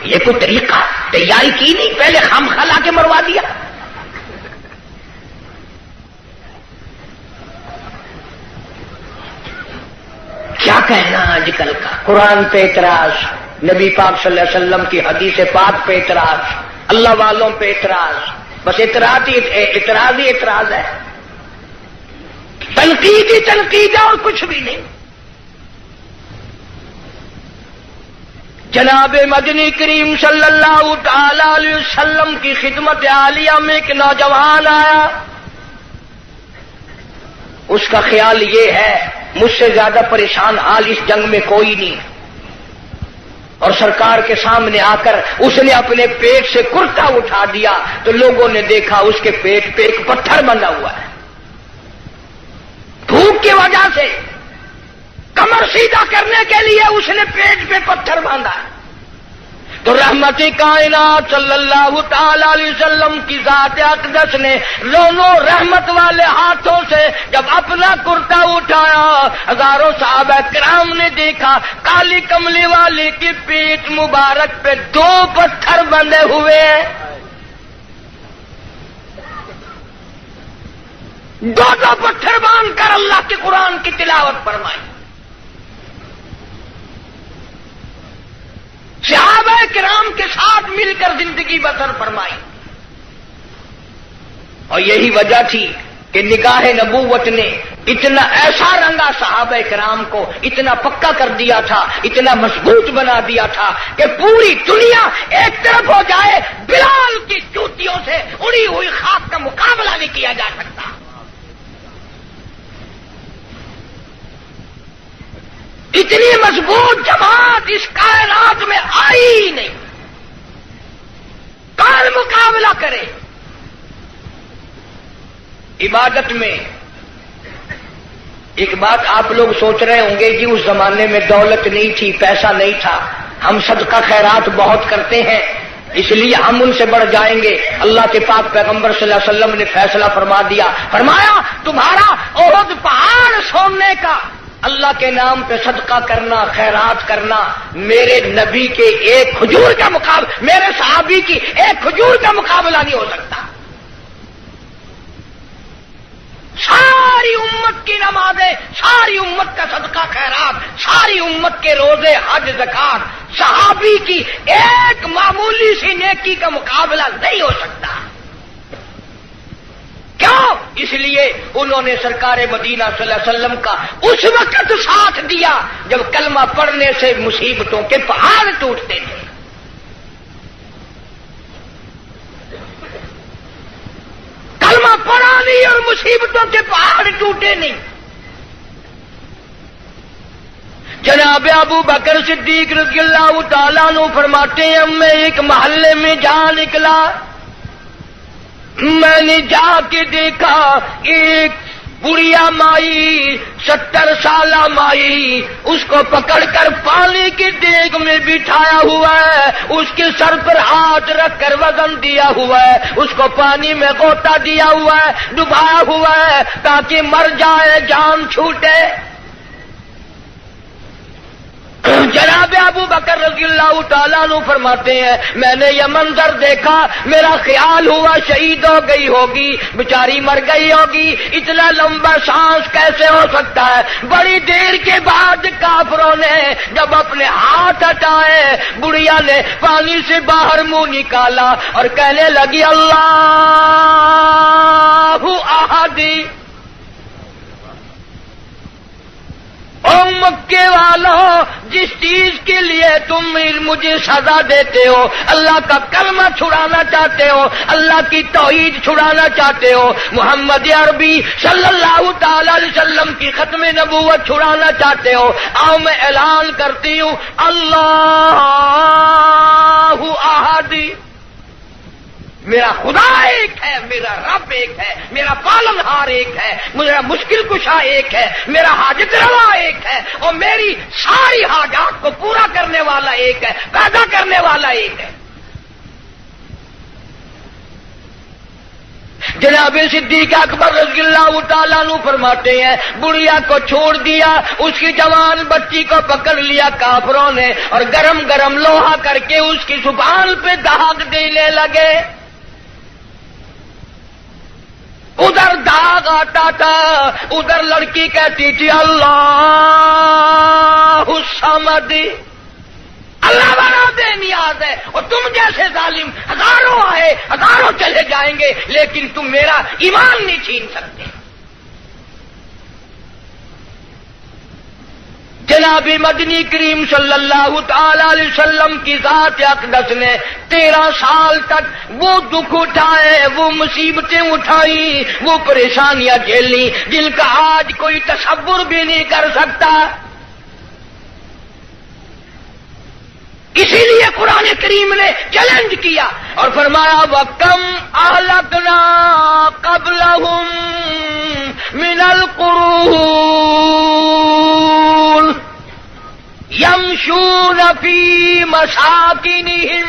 یہ کوئی طریقہ تیاری کی نہیں، پہلے خام خلا کے مروا دیا۔ کیا کہنا آج کل کا، قرآن پہ اعتراض، نبی پاک صلی اللہ علیہ وسلم کی حدیث پاک پہ اعتراض، اللہ والوں پہ اعتراض، بس اعتراض ہی اعتراض ہے، تنقید ہی تنقید ہے اور کچھ بھی نہیں۔ جناب مدنی کریم صلی اللہ تعالی علیہ وسلم کی خدمت عالیہ میں ایک نوجوان آیا، اس کا خیال یہ ہے مجھ سے زیادہ پریشان حال اس جنگ میں کوئی نہیں، اور سرکار کے سامنے آ کر اس نے اپنے پیٹ سے کرتا اٹھا دیا تو لوگوں نے دیکھا اس کے پیٹ پہ ایک پتھر بندھا ہوا ہے، بھوک کی وجہ سے کمر سیدھا کرنے کے لیے اس نے پیٹ پہ پتھر باندھا ہے۔ تو رحمت کائنات صلی اللہ تعالی علیہ وسلم کی ذات اقدس نے دونوں رحمت والے ہاتھوں سے جب اپنا کرتا اٹھایا، ہزاروں صحابہ کرام نے دیکھا کالی کملی والے کی پیٹ مبارک پہ 2 پتھر بندھے ہوئے ہیں، 2 پتھر باندھ کر اللہ کے قرآن کی تلاوت فرمائی۔ صحابہ کرام کے ساتھ مل کر زندگی بسر فرمائی، اور یہی وجہ تھی کہ نگاہ نبوت نے اتنا ایسا رنگا صحابہ کرام کو، اتنا پکا کر دیا تھا، اتنا مضبوط بنا دیا تھا کہ پوری دنیا ایک طرف ہو جائے، بلال کی جوتیوں سے اڑی ہوئی خاک کا مقابلہ نہیں کیا جا سکتا۔ اتنی مضبوط جماعت اس کائنات میں آئی ہی نہیں، کون مقابلہ کرے؟ عبادت میں ایک بات آپ لوگ سوچ رہے ہوں گے، جی اس زمانے میں دولت نہیں تھی، پیسہ نہیں تھا، ہم صدقہ خیرات بہت کرتے ہیں اس لیے ہم ان سے بڑھ جائیں گے۔ اللہ کے پاک پیغمبر صلی اللہ علیہ وسلم نے فیصلہ فرما دیا، فرمایا تمہارا احد پہاڑ سونے کا اللہ کے نام پہ صدقہ کرنا، خیرات کرنا میرے نبی کے ایک کھجور کا مقابلہ، میرے صحابی کی ایک کھجور کا مقابلہ نہیں ہو سکتا۔ ساری امت کی نمازیں، ساری امت کا صدقہ خیرات، ساری امت کے روزے، حج، زکات صحابی کی ایک معمولی سی نیکی کا مقابلہ نہیں ہو سکتا۔ کیوں؟ اس لیے انہوں نے سرکار مدینہ صلی اللہ علیہ وسلم کا اس وقت ساتھ دیا جب کلمہ پڑھنے سے مصیبتوں کے پہاڑ ٹوٹتے تھے۔ کلمہ پڑھا نہیں اور مصیبتوں کے پہاڑ ٹوٹے نہیں۔ جناب ابو بکر صدیق رضی اللہ تعالیٰ عنہ فرماتے ہیں میں ایک محلے میں جا نکلا، میں نے جا کے دیکھا ایک بڑھیا مائی، 70 سالہ مائی، اس کو پکڑ کر پانی کے دیگ میں بٹھایا ہوا ہے، اس کے سر پر ہاتھ رکھ کر وزن دیا ہوا ہے، اس کو پانی میں غوطہ دیا ہوا ہے، ڈبایا ہوا ہے تاکہ مر جائے، جان چھوٹے۔ جناب ابو بکر رضی اللہ تعالیٰ عنہ فرماتے ہیں میں نے یہ منظر دیکھا، میرا خیال ہوا شہید ہو گئی ہوگی، بیچاری مر گئی ہوگی، اتنا لمبا سانس کیسے ہو سکتا ہے؟ بڑی دیر کے بعد کافروں نے جب اپنے ہاتھ ہٹائے، بڑھیا نے پانی سے باہر منہ نکالا اور کہنے لگی اللہ احد۔ او مکے والوں، جس چیز کے لیے تم مجھے سزا دیتے ہو، اللہ کا کلمہ چھڑانا چاہتے ہو، اللہ کی توحید چھڑانا چاہتے ہو، محمد عربی صلی اللہ تعالی علیہ وسلم کی ختم نبوت چھڑانا چاہتے ہو، آؤ میں اعلان کرتی ہوں اللہ احد۔ میرا خدا ایک ہے، میرا رب ایک ہے، میرا پالنہار ایک ہے، میرا مشکل کشا ایک ہے، میرا حاجت روا ایک ہے، اور میری ساری حاجات کو پورا کرنے والا ایک ہے، پیدا کرنے والا ایک ہے۔ جناب صدیق اکبر رضی اللہ تعالیٰ عنہ فرماتے ہیں بڑھیا کو چھوڑ دیا، اس کی جوان بچی کو پکڑ لیا کافروں نے اور گرم گرم لوہا کر کے اس کی زبان پہ داغ دینے لگے۔ ادھر داغ آتا تھا، ادھر لڑکی کہتی تھی اللہ الصمد، اللہ بنا بے نیاز ہے، اور تم جیسے ظالم ہزاروں آئے ہزاروں چلے جائیں گے لیکن تم میرا ایمان نہیں چھین سکتے۔ جناب مدنی کریم صلی اللہ تعالی علیہ وسلم کی ذات اقدس نے 13 سال تک وہ دکھ اٹھائے، وہ مصیبتیں اٹھائیں، وہ پریشانیاں جھیلی جن کا آج کوئی تصور بھی نہیں کر سکتا۔ اسی لیے قرآن کریم نے چیلنج کیا اور فرمایا وَكَمْ أَهْلَكْنَا قَبْلَهُمْ مِنَ الْقُرُونِ يَمْشُونَ فِي مَسَاكِنِهِمْ۔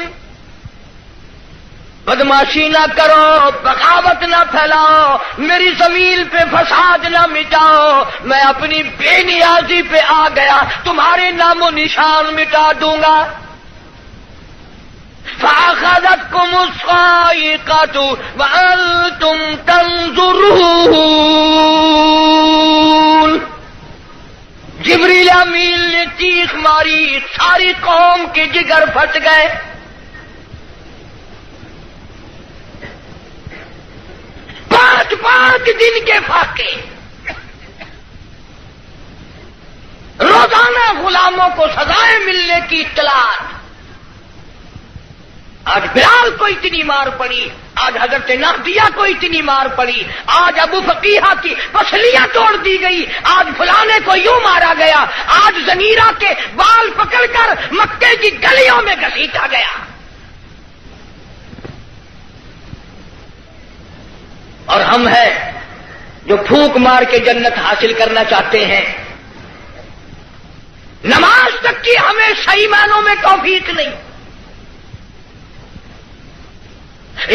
بدماشی نہ کرو، بغاوت نہ پھیلاؤ، میری زمین پہ فساد نہ مٹاؤ، میں اپنی بے نیازی پہ آ گیا، تمہارے نام و نشان مٹا دوں گا۔ فَأَخَذَتْكُمُ الصَّاعِقَةُ وَأَنْتُمْ تَنظُرُونَ۔ جبریل امین نے چیخ ماری، ساری قوم کے جگر پھٹ گئے۔ پانچ دن کے فاقے، روزانہ غلاموں کو سزائیں ملنے کی اطلاعات۔ آج بلال کو اتنی مار پڑی، آج حضرت نہدیہ کو اتنی مار پڑی، آج ابو فقیہ کی پسلیاں توڑ دی گئی، آج فلانے کو یوں مارا گیا، آج زنیرہ کے بال پکڑ کر مکے کی گلیوں میں گھسیٹا گیا۔ اور ہم ہیں جو پھونک مار کے جنت حاصل کرنا چاہتے ہیں، نماز تک کی ہمیں صحیح معنوں میں توفیق نہیں،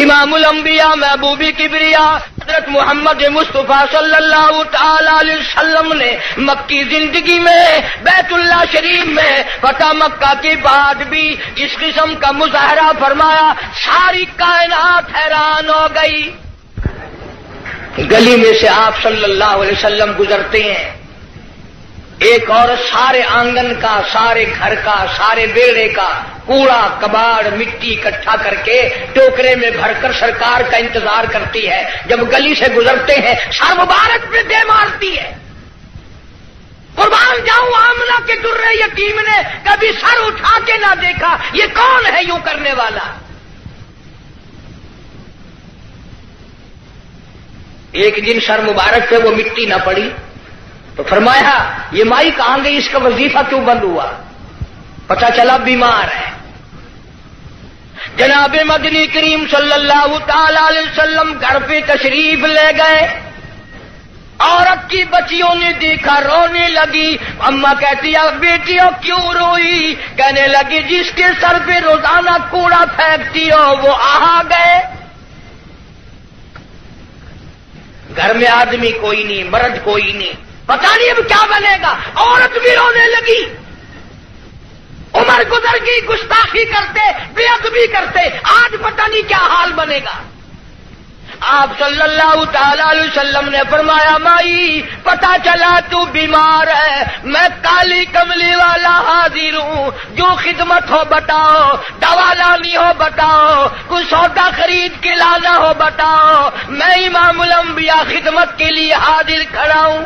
امام الانبیاء محبوب کبریا حضرت محمد مصطفیٰ صلی اللہ تعالی علیہ وسلم نے مکی زندگی میں بیت اللہ شریف میں فتح مکہ کے بعد بھی اس قسم کا مظاہرہ فرمایا، ساری کائنات حیران ہو گئی۔ گلی میں سے آپ صلی اللہ علیہ وسلم گزرتے ہیں، ایک عورت سارے آنگن کا، سارے گھر کا، سارے بیڑے کا کوڑا کباڑ مٹی اکٹھا کر کے ٹوکرے میں بھر کر سرکار کا انتظار کرتی ہے۔ جب گلی سے گزرتے ہیں سر مبارک پہ دے مارتی ہے۔ قربان جاؤں آمنہ کے درے یتیم نے کبھی سر اٹھا کے نہ دیکھا، یہ کون ہے یوں کرنے والا؟ ایک دن سر مبارک پہ وہ مٹی نہ پڑی تو فرمایا یہ مائی کہاں گئی، اس کا وظیفہ کیوں بند ہوا؟ پتہ چلا بیمار ہے۔ جناب مدنی کریم صلی اللہ تعالی علیہ وسلم گھر پہ تشریف لے گئے، عورت کی بچیوں نے دیکھا، رونے لگی۔ اماں کہتی ہے بیٹیوں کیوں روئی؟ کہنے لگی جس کے سر پہ روزانہ کوڑا پھینکتی ہو وہ آ گئے۔ گھر میں آدمی کوئی نہیں، مرد کوئی نہیں، پتہ نہیں اب کیا بنے گا۔ عورت بھی رونے لگی۔ عمر گزر گئی، گستاخی کرتے، بے ادبی کرتے، آج پتہ نہیں کیا حال بنے گا۔ آپ صلی اللہ تعالی علیہ وسلم نے فرمایا مائی پتہ چلا تو بیمار ہے، میں کالی کملی والا حاضر ہوں، جو خدمت ہو بتاؤ، دوا لانی ہو بتاؤ، کوئی سودا خرید کے لانا ہو بتاؤ، میں امام الانبیاء خدمت کے لیے حاضر کھڑا ہوں۔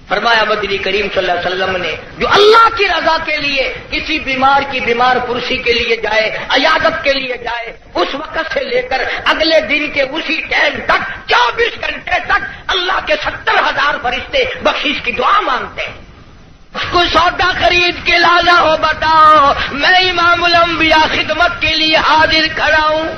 فرمایا مدنی کریم صلی اللہ علیہ وسلم نے جو اللہ کی رضا کے لیے کسی بیمار کی بیمار پرسی کے لیے جائے، عیادت کے لیے جائے، اس وقت سے لے کر اگلے دن کے اسی ٹائم تک 24 گھنٹے تک اللہ کے 70,000 فرشتے بخشش کی دعا مانگتے ہیں۔ کوئی سودا خرید کے لانا ہو بتاؤ، میں امام الانبیاء خدمت کے لیے حاضر کھڑا ہوں۔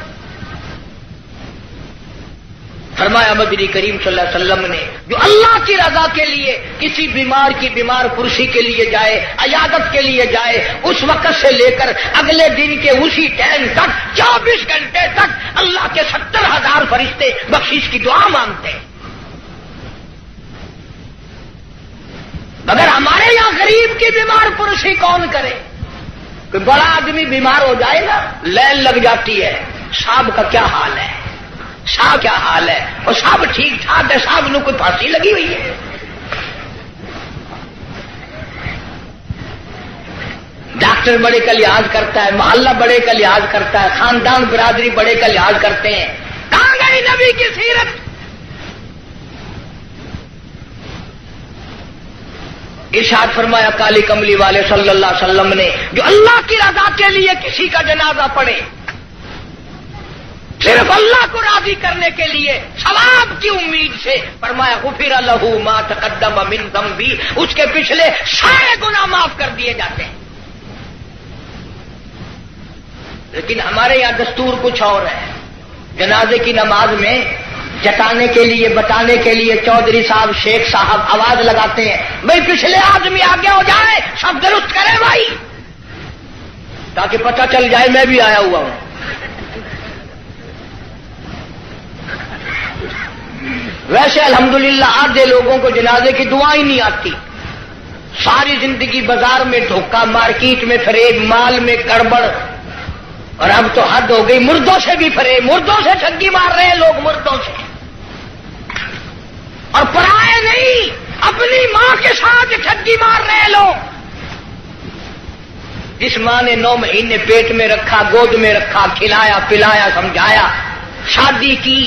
فرمایا مدنی کریم صلی اللہ علیہ وسلم نے جو اللہ کی رضا کے لیے کسی بیمار کی بیمار پرسی کے لیے جائے، عیادت کے لیے جائے، اس وقت سے لے کر اگلے دن کے اسی ٹائم تک 24 گھنٹے تک اللہ کے 70,000 فرشتے بخشش کی دعا مانگتے ہیں۔ مگر ہمارے یہاں غریب کی بیمار پرسی کون کرے؟ کوئی بڑا آدمی بیمار ہو جائے گا، لائن لگ جاتی ہے، صاحب کا کیا حال ہے، صاحب کیا حال ہے، اور صاحب ٹھیک ٹھاک ہے، صاحب نے کوئی پھانسی لگی ہوئی ہے۔ ڈاکٹر بڑے کا لحاظ کرتا ہے، محلہ بڑے کا لحاظ کرتا ہے، خاندان برادری بڑے کا لحاظ کرتے ہیں۔ کہاں گئی نبی کی سیرت؟ ارشاد فرمایا کالی کملی والے صلی اللہ علیہ وسلم نے جو اللہ کی رضا کے لیے کسی کا جنازہ پڑھے، صرف اللہ کو راضی کرنے کے لیے، ثواب کی امید سے، فرمایا غفر لہ ما تقدم من ذنبی، اس کے پچھلے سارے گناہ معاف کر دیے جاتے ہیں۔ لیکن ہمارے یہاں دستور کچھ اور ہے۔ جنازے کی نماز میں جتانے کے لیے، بتانے کے لیے چودھری صاحب، شیخ صاحب آواز لگاتے ہیں بھائی پچھلے آدمی آگے ہو جائے، سب درست کرے بھائی، تاکہ پتہ چل جائے میں بھی آیا ہوا ہوں۔ ویسے الحمدللہ آدھے لوگوں کو جنازے کی دعا ہی نہیں آتی، ساری زندگی بازار میں دھوکہ، مارکیٹ میں فریب، مال میں گڑبڑ، اور اب تو حد ہو گئی، مردوں سے بھی فریب، مردوں سے ٹھگی مار رہے ہیں لوگ، مردوں سے، اور پرائے نہیں، اپنی ماں کے ساتھ ٹھگی مار رہے ہیں لوگ۔ جس ماں نے 9 مہینے پیٹ میں رکھا، گود میں رکھا، کھلایا پلایا سمجھایا، شادی کی،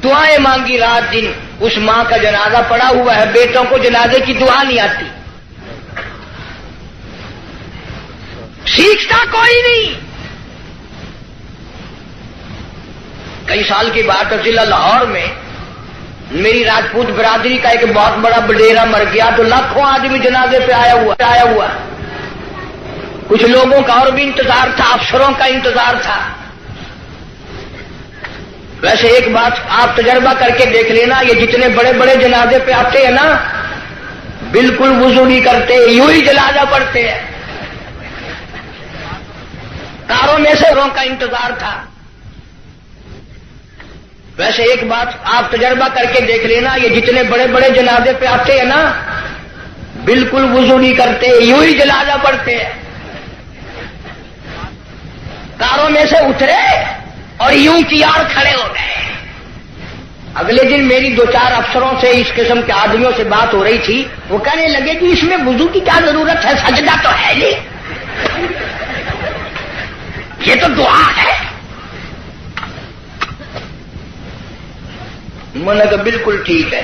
دعائیں مانگی رات دن، اس ماں کا جنازہ پڑا ہوا ہے، بیٹوں کو جنازے کی دعا نہیں آتی، سیکھتا کوئی نہیں۔ کئی سال کی بات ہے، ضلع لاہور میں میری راجپوت برادری کا ایک بہت بڑا بڈیرا مر گیا تو لاکھوں آدمی جنازے پہ آیا ہوا، کچھ لوگوں کا اور بھی انتظار تھا، افسروں کا انتظار تھا۔ ویسے ایک بات آپ تجربہ کر کے دیکھ لینا، یہ جتنے بڑے بڑے جنازے پہ آتے ہیں نا، بالکل وضو نہیں کرتے، یوں ہی جنازہ پڑھتے ہیں، کاروں میں سے افسروں کا انتظار تھا. ویسے ایک بات آپ تجربہ کر کے دیکھ لینا، یہ جتنے بڑے بڑے جنازے پہ آتے ہیں نا، بالکل وضو نہیں کرتے، یوں ہی جنازہ پڑھتے ہیں. کاروں میں سے اترے اور یوں تیار کھڑے ہو گئے. اگلے دن میری 2-4 افسروں سے، اس قسم کے آدمیوں سے بات ہو رہی تھی. وہ کہنے لگے کہ اس میں وضو کی کیا ضرورت ہے، سجدہ تو ہے نہیں، یہ تو دعا ہے. میں نے کہا بالکل ٹھیک ہے،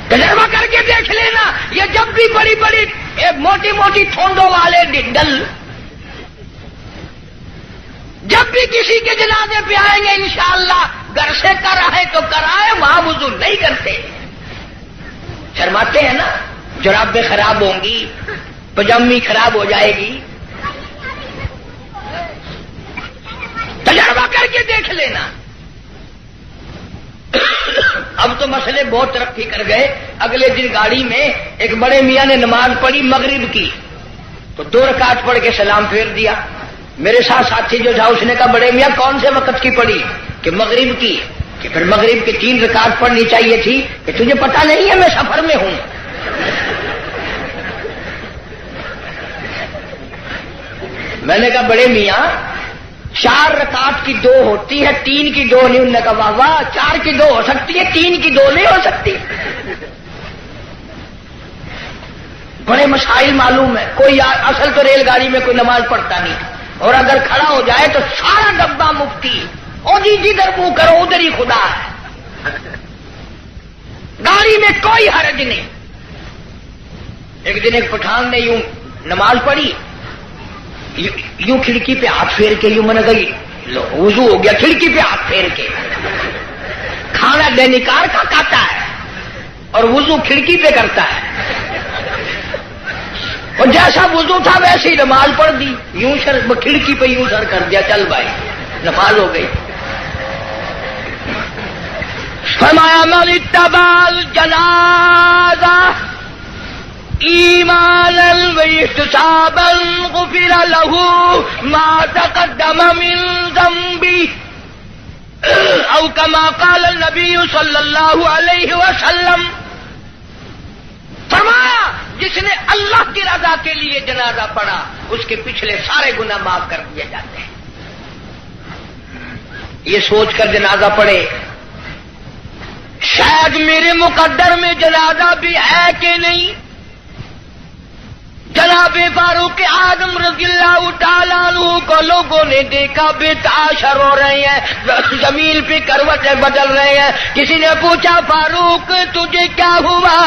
تجربہ کر کے دیکھ لینا. یہ جب بھی بڑی بڑی موٹی موٹی ٹھونڈوں والے ڈل جب بھی کسی کے جنازے پہ آئیں گے انشاءاللہ گھر سے کرائے تو کرائے، وہاں وضو نہیں کرتے. شرماتے ہیں نا، جرابیں خراب ہوں گی، پجامی خراب ہو جائے گی. تجربہ کر کے دیکھ لینا. اب تو مسئلے بہت ترقی کر گئے. اگلے دن گاڑی میں ایک بڑے میاں نے نماز پڑھی مغرب کی، تو 2 رکعت پڑھ کے سلام پھیر دیا. میرے ساتھ ساتھی جو تھا اس نے کہا بڑے میاں کون سے وقت کی پڑھی؟ کہ مغرب کی. کہ پھر مغرب کی 3 رکعت پڑھنی چاہیے تھی. کہ تجھے پتا نہیں ہے میں سفر میں ہوں. میں نے کہا بڑے میاں 4 رکعت کی 2 ہوتی ہے، 3 کی 2 نہیں. انہوں نے کہا واہ واہ، 4 کی 2 ہو سکتی ہے، 3 کی 2 نہیں ہو سکتی. بڑے مسائل معلوم ہے. کوئی اصل تو ریل گاڑی میں کوئی نماز پڑھتا نہیں، اور اگر کھڑا ہو جائے تو سارا ڈبہ مفتی، اور جدھر منہ کرو ادھر ہی خدا ہے. گاڑی میں کوئی حرج نہیں. ایک دن ایک پٹھان نے یوں نماز پڑھی، یوں کھڑکی پہ ہاتھ پھیر کے، یوں میں نے کہی وضو ہو گیا، کھڑکی پہ ہاتھ پھیر کے. کھانا دینکار کا کھاتا ہے اور وضو کھڑکی پہ کرتا ہے. اور جیسا وضو تھا ویسے ہی نماز پڑھ دی. یوں سر کھڑکی پہ یوں سر کر دیا، چل بھائی نماز ہو گئی. فرمایا من اتبع الجنازہ ایمانا واحتسابا غفر له ما تقدم من ذنبه او كما قال النبی صلی اللہ علیہ وسلم. فرمایا جس نے اللہ کی رضا کے لیے جنازہ پڑھا اس کے پچھلے سارے گناہ معاف کر دیے جاتے ہیں. یہ سوچ کر جنازہ پڑھے شاید میرے مقدر میں جنازہ بھی ہے کہ نہیں. جناب فاروق اعظم رضی اللہ تعالیٰ عنہ کو لوگوں نے دیکھا بے تاشر ہو رہے ہیں، زمین پہ کروٹیں بدل رہے ہیں. کسی نے پوچھا فاروق تجھے کیا ہوا؟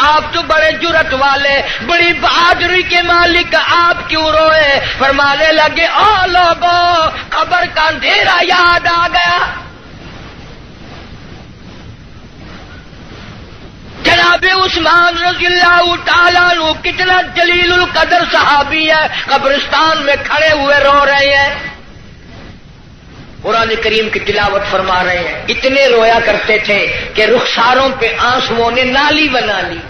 آپ تو بڑے جرأت والے، بڑی بہادری کے مالک، آپ کیوں روئے؟ فرمانے لگے او لوگوں، قبر کا اندھیرا یاد آ گیا. جناب عثمان رضی اللہ تعالیٰ عنہ کتنا جلیل القدر صحابی ہے، قبرستان میں کھڑے ہوئے رو رہے ہیں، قرآن کریم کی تلاوت فرما رہے ہیں. اتنے رویا کرتے تھے کہ رخساروں پہ آنسوؤں نے نالی بنا لی.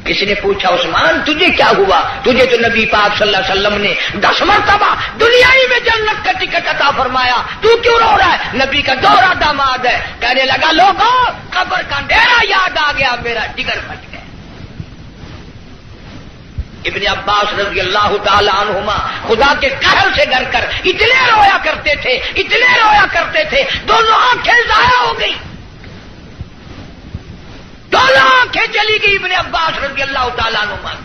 کسی نے پوچھا عثمان تجھے کیا ہوا؟ تجھے تو نبی پاک صلی اللہ علیہ وسلم نے 10 مرتبہ دنیائی میں جنت کا ٹکٹ عطا فرمایا، تو کیوں رو رہا ہے؟ نبی کا دوہرا داماد ہے. کہنے لگا لوگوں قبر کا اندھیرا یاد آ گیا، میرا جگر پھٹ گیا. ابن عباس رضی اللہ تعالی عنہما خدا کے قہر سے ڈر کر اتنے رویا کرتے تھے، اتنے رویا کرتے تھے، دونوں آنکھیں ضائع ہو گئی، دونوں آنکھیں چلی گئی ابن عباس رضی اللہ تعالیٰ عنہ.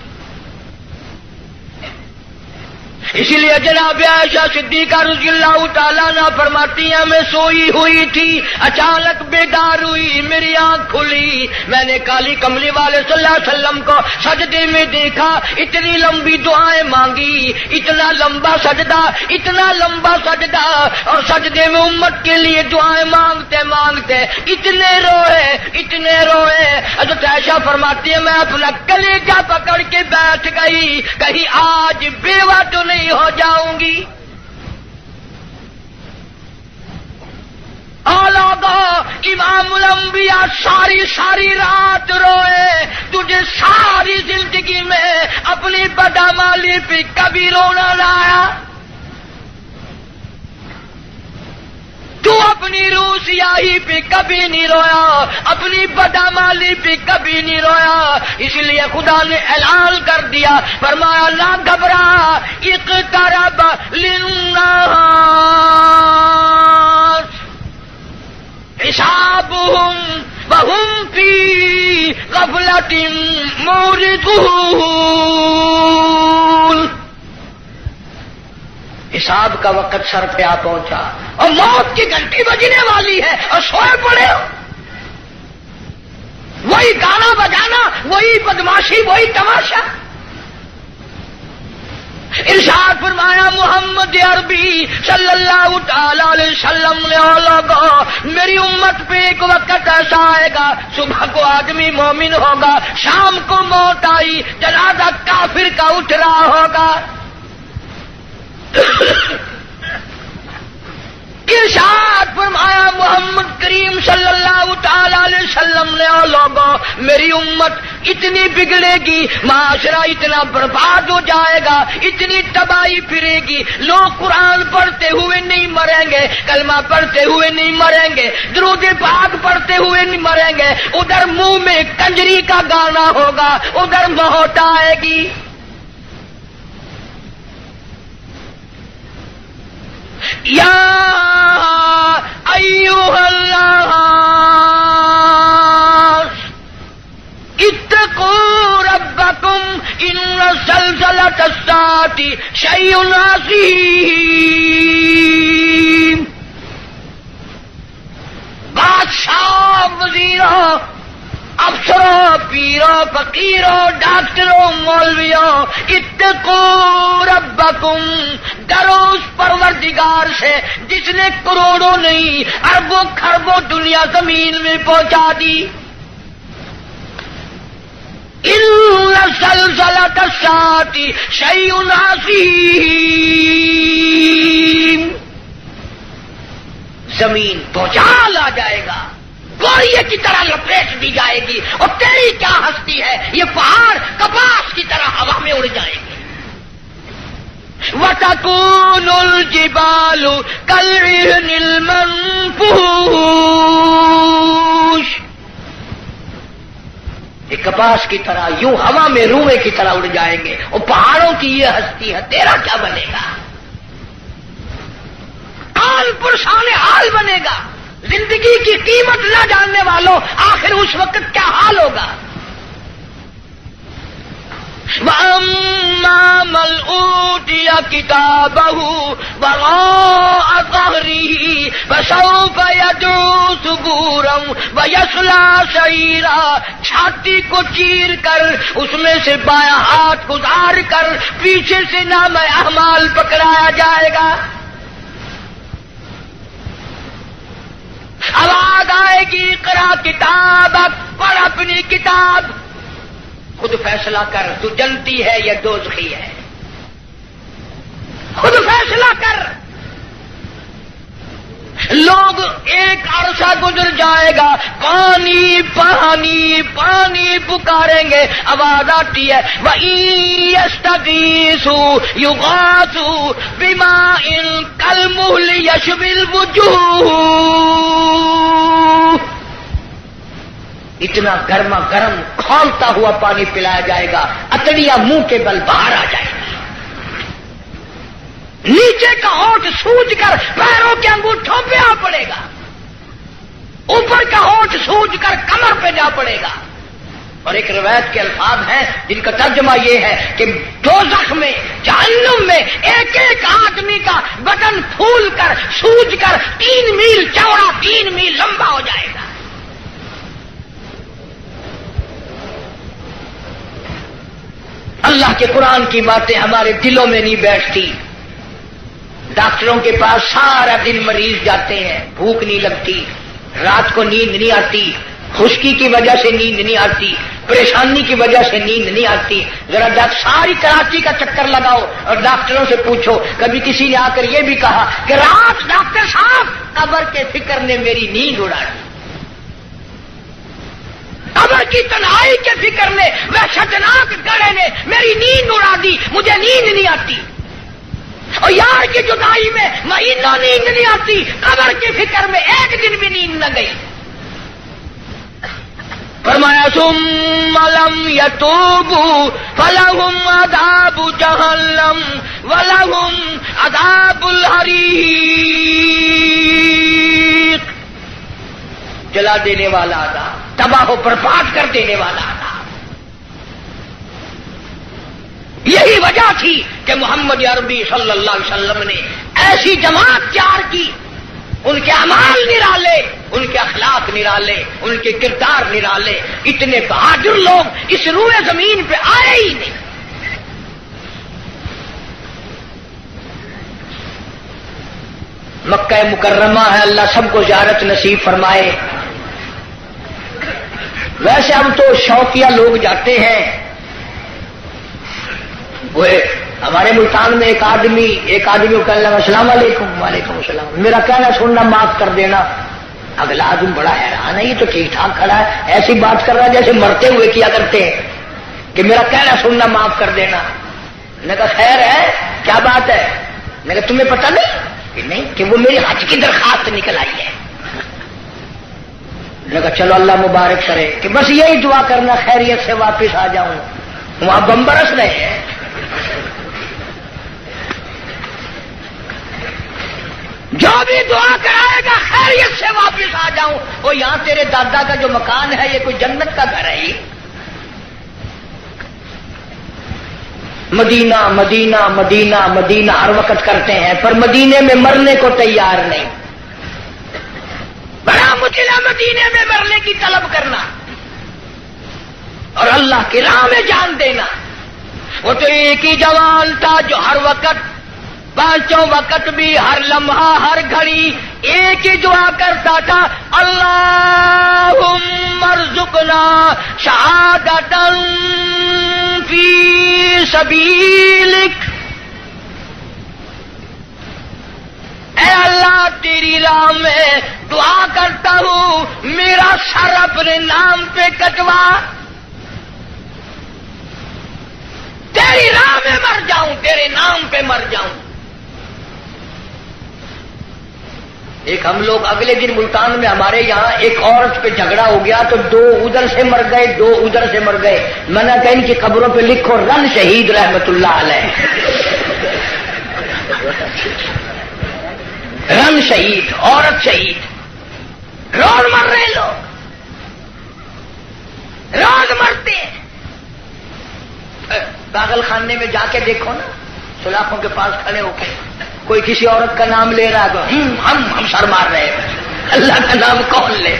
اسی لیے جناب عائشہ صدیقہ رضی اللہ تعالیٰ عنہ فرماتی ہیں میں سوئی ہوئی تھی، اچانک بیدار ہوئی، میری آنکھ کھلی، میں نے کالی کملی والے صلی اللہ علیہ وسلم کو سجدے میں دیکھا، اتنی لمبی دعائیں مانگی، اتنا لمبا سجدہ، اتنا لمبا سجدہ، اور سجدے میں امت کے لیے دعائیں مانگتے مانگتے اتنے روئے، اتنے روئے. حضرت عائشہ فرماتی ہے میں اپنا کلیجہ پکڑ کے بیٹھ گئی، کہیں آج بیوہ تو نہیں ہو جاؤں گی. امام الانبیاء ساری رات روئے. تجھے ساری زندگی میں اپنی بدعمالی پہ کبھی رونا نہ آیا؟ اپنی روح سیاہی پہ کبھی نہیں رویا، اپنی بدعمالی پہ کبھی نہیں رویا، اس لیے خدا نے اعلان کر دیا، فرمایا نہ گھبرا، اقترب للناس حسابهم وهم فی غفلۃ معرضون۔ حساب کا وقت سر پہ آ پہنچا اور موت کی گھنٹی بجنے والی ہے اور سوئے پڑے ہو، وہی گانا بجانا، وہی بدماشی، وہی تماشا۔ ارشاد فرمایا محمد عربی صلی اللہ تعالی علیہ وسلم نے لوگوں، میری امت پہ ایک وقت ایسا آئے گا، صبح کو آدمی مومن ہوگا، شام کو موت آئی، جنازہ کافر کا اٹھ رہا ہوگا۔ ارشاد فرمایا محمد کریم صلی اللہ تعالی علیہ وسلم نے لوگوں، میری امت اتنی بگڑے گی، معاشرہ اتنا برباد ہو جائے گا، اتنی تباہی پھرے گی، لوگ قرآن پڑھتے ہوئے نہیں مریں گے، کلمہ پڑھتے ہوئے نہیں مریں گے، درود پاک پڑھتے ہوئے نہیں مریں گے، ادھر منہ میں کنجری کا گانا ہوگا، ادھر موت آئے گی۔ یا ایھا الناس اتقوا ربکم ان زلزلۃ الساعۃ شیء عظیم۔ بادشاہ، وزیروں، افسروں، پیروں، فقیروں، ڈاکٹروں، مولویوں، اتقوا ربکم، ڈرو اس پروردگار سے جس نے کروڑوں نہیں اربوں خربوں دنیا زمین میں پہنچا دی۔ ان زلزلۃ الساعۃ شیء عظیم، زمین بھوچال آ جائے گا، گوریے کی طرح لپیٹ دی جائے گی، اور تیری کیا ہستی ہے، یہ پہاڑ کپاس کی طرح ہوا میں اڑ جائیں گے۔ وَتَكُونُ الْجِبَالُ كَالْعِهْنِ الْمَنفُوشِ، یہ کپاس کی طرح یوں ہوا میں روئے کی طرح اڑ جائیں گے، اور پہاڑوں کی یہ ہستی ہے، تیرا کیا بنے گا؟ حال پرسان حال بنے گا۔ زندگی کی قیمت نہ جاننے والوں آخر اس وقت کیا حال ہوگا؟ وَأَمَّا مَنْ أُوتِيَ كِتَابَهُ وَرَاءَ ظَهْرِهِ فَسَوْفَ يَدْعُو ثُبُورًا وَيَصْلَىٰ سَعِيرًا، چھاتی کو چیر کر اس میں سے بایاں ہاتھ گزار کر پیچھے سے نام اعمال پکڑایا جائے گا۔ آواز آئے گی اقرا کتابک، پڑھ اپنی کتاب، خود فیصلہ کر، تو جنتی ہے یا دوزخی ہے، خود فیصلہ کر۔ لوگ ایک عرصہ گزر جائے گا، پانی پانی پانی پکاریں گے، آواز آتی ہے وَإِن يَسْتَغِيثُوا يُغَاثُوا بِمَاءٍ كَالْمُهْلِ يَشْوِي الْوُجُوهَ، اتنا گرما گرم کھولتا ہوا پانی پلایا جائے گا، اتڑیاں منہ کے بل باہر آ جائے گا، نیچے کا ہونٹ سوج کر پیروں کے انگوٹھوں پہ آ پڑے گا، اوپر کا ہونٹ سوج کر کمر پہ جا پڑے گا۔ اور ایک روایت کے الفاظ ہیں جن کا ترجمہ یہ ہے کہ دوزخ میں، جہنم میں ایک ایک آدمی کا بدن پھول کر سوج کر 3 میل چوڑا 3 میل لمبا ہو جائے گا۔ اللہ کے قرآن کی باتیں ہمارے دلوں میں نہیں بیٹھتی۔ ڈاکٹروں کے پاس سارا دن مریض جاتے ہیں، بھوک نہیں لگتی، رات کو نیند نہیں آتی، خشکی کی وجہ سے نیند نہیں آتی، پریشانی کی وجہ سے نیند نہیں آتی۔ ذرا ساری کراچی کا چکر لگاؤ اور ڈاکٹروں سے پوچھو، کبھی کسی نے آ کر یہ بھی کہا کہ رات ڈاکٹر صاحب قبر کے فکر نے میری نیند اڑا دی، قبر کی تنہائی کے فکر نے، وحشتناک گڑھے نے میری نیند اڑا دی، مجھے نیند نہیں آتی۔ اور یار کی جدائی میں مہینوں نیند نہیں آتی، قبر کی فکر میں ایک دن بھی نیند نہ گئی۔ فرمایا ثم لم يتوبوا فلهم عذاب جہنم ولهم عذاب الحریق، جلا دینے والا عذاب، تباہ و برباد کر دینے والا عذاب۔ یہی وجہ تھی کہ محمد عربی صلی اللہ علیہ وسلم نے ایسی جماعت تیار کی، ان کے اعمال نرالے، ان کے اخلاق نرالے، ان کے کردار نرالے، اتنے بہادر لوگ اس روئے زمین پہ آئے ہی نہیں۔ مکہ مکرمہ ہے، اللہ سب کو زیارت نصیب فرمائے۔ ویسے اب تو شوقیہ لوگ جاتے ہیں۔ وہ ہمارے ملتان میں ایک آدمی کو کہنے لگا السلام علیکم، وعلیکم السلام، میرا کہنا سننا معاف کر دینا۔ اگلا آدمی بڑا حیران ہے، یہ تو ٹھیک ٹھاک کھڑا ہے، ایسی بات کر رہا ہے جیسے مرتے ہوئے کیا کرتے ہیں کہ میرا کہنا سننا معاف کر دینا۔ میں نے کہا خیر ہے، کیا بات ہے؟ میں نے کہا تمہیں پتہ نہیں کہ نہیں کہ وہ میری حج کی درخواست نکل آئی ہے۔ میں نے کہا چلو اللہ مبارک کرے، کہ بس یہی دعا کرنا خیریت سے واپس آ جاؤں۔ وہاں بم برس رہے ہیں۔ جو بھی دعا کرائے گا خیریت سے واپس آ جاؤں۔ وہ یہاں تیرے دادا کا جو مکان ہے یہ کوئی جنت کا گھر ہے ہی؟ مدینہ مدینہ مدینہ مدینہ ہر وقت کرتے ہیں، پر مدینے میں مرنے کو تیار نہیں۔ بڑا مشکل ہے مدینے میں مرنے کی طلب کرنا اور اللہ کی راہ میں جان دینا۔ وہ تو ایک ہی جوان تھا جو ہر وقت، پانچوں وقت بھی، ہر لمحہ، ہر گھڑی ایک ہی دعا کرتا تھا، اللہم ارزقنا شہادۃ فی سبیلک۔ اے اللہ تیری راہ میں دعا کرتا ہوں، میرا سر اپنے نام پہ کٹوا، تیری راہ میں مر جاؤں، تیرے نام پہ مر جاؤں۔ ایک ہم لوگ اگلے دن ملتان میں ہمارے یہاں ایک عورت پہ جھگڑا ہو گیا تو 2 ادھر سے مر گئے، 2 ادھر سے مر گئے۔ میں نے کہا ان کی قبروں پہ لکھو رن شہید رحمت اللہ علیہ، رن شہید، عورت شہید۔ روز مر رہے لوگ، روز مرتے ہیں۔ پاگل خانے میں جا کے دیکھو نا، سلاخوں کے پاس کھڑے ہو کے کوئی کسی عورت کا نام لے رہا ہے تو ہم سر مار رہے ہیں، اللہ کا نام کون لے؟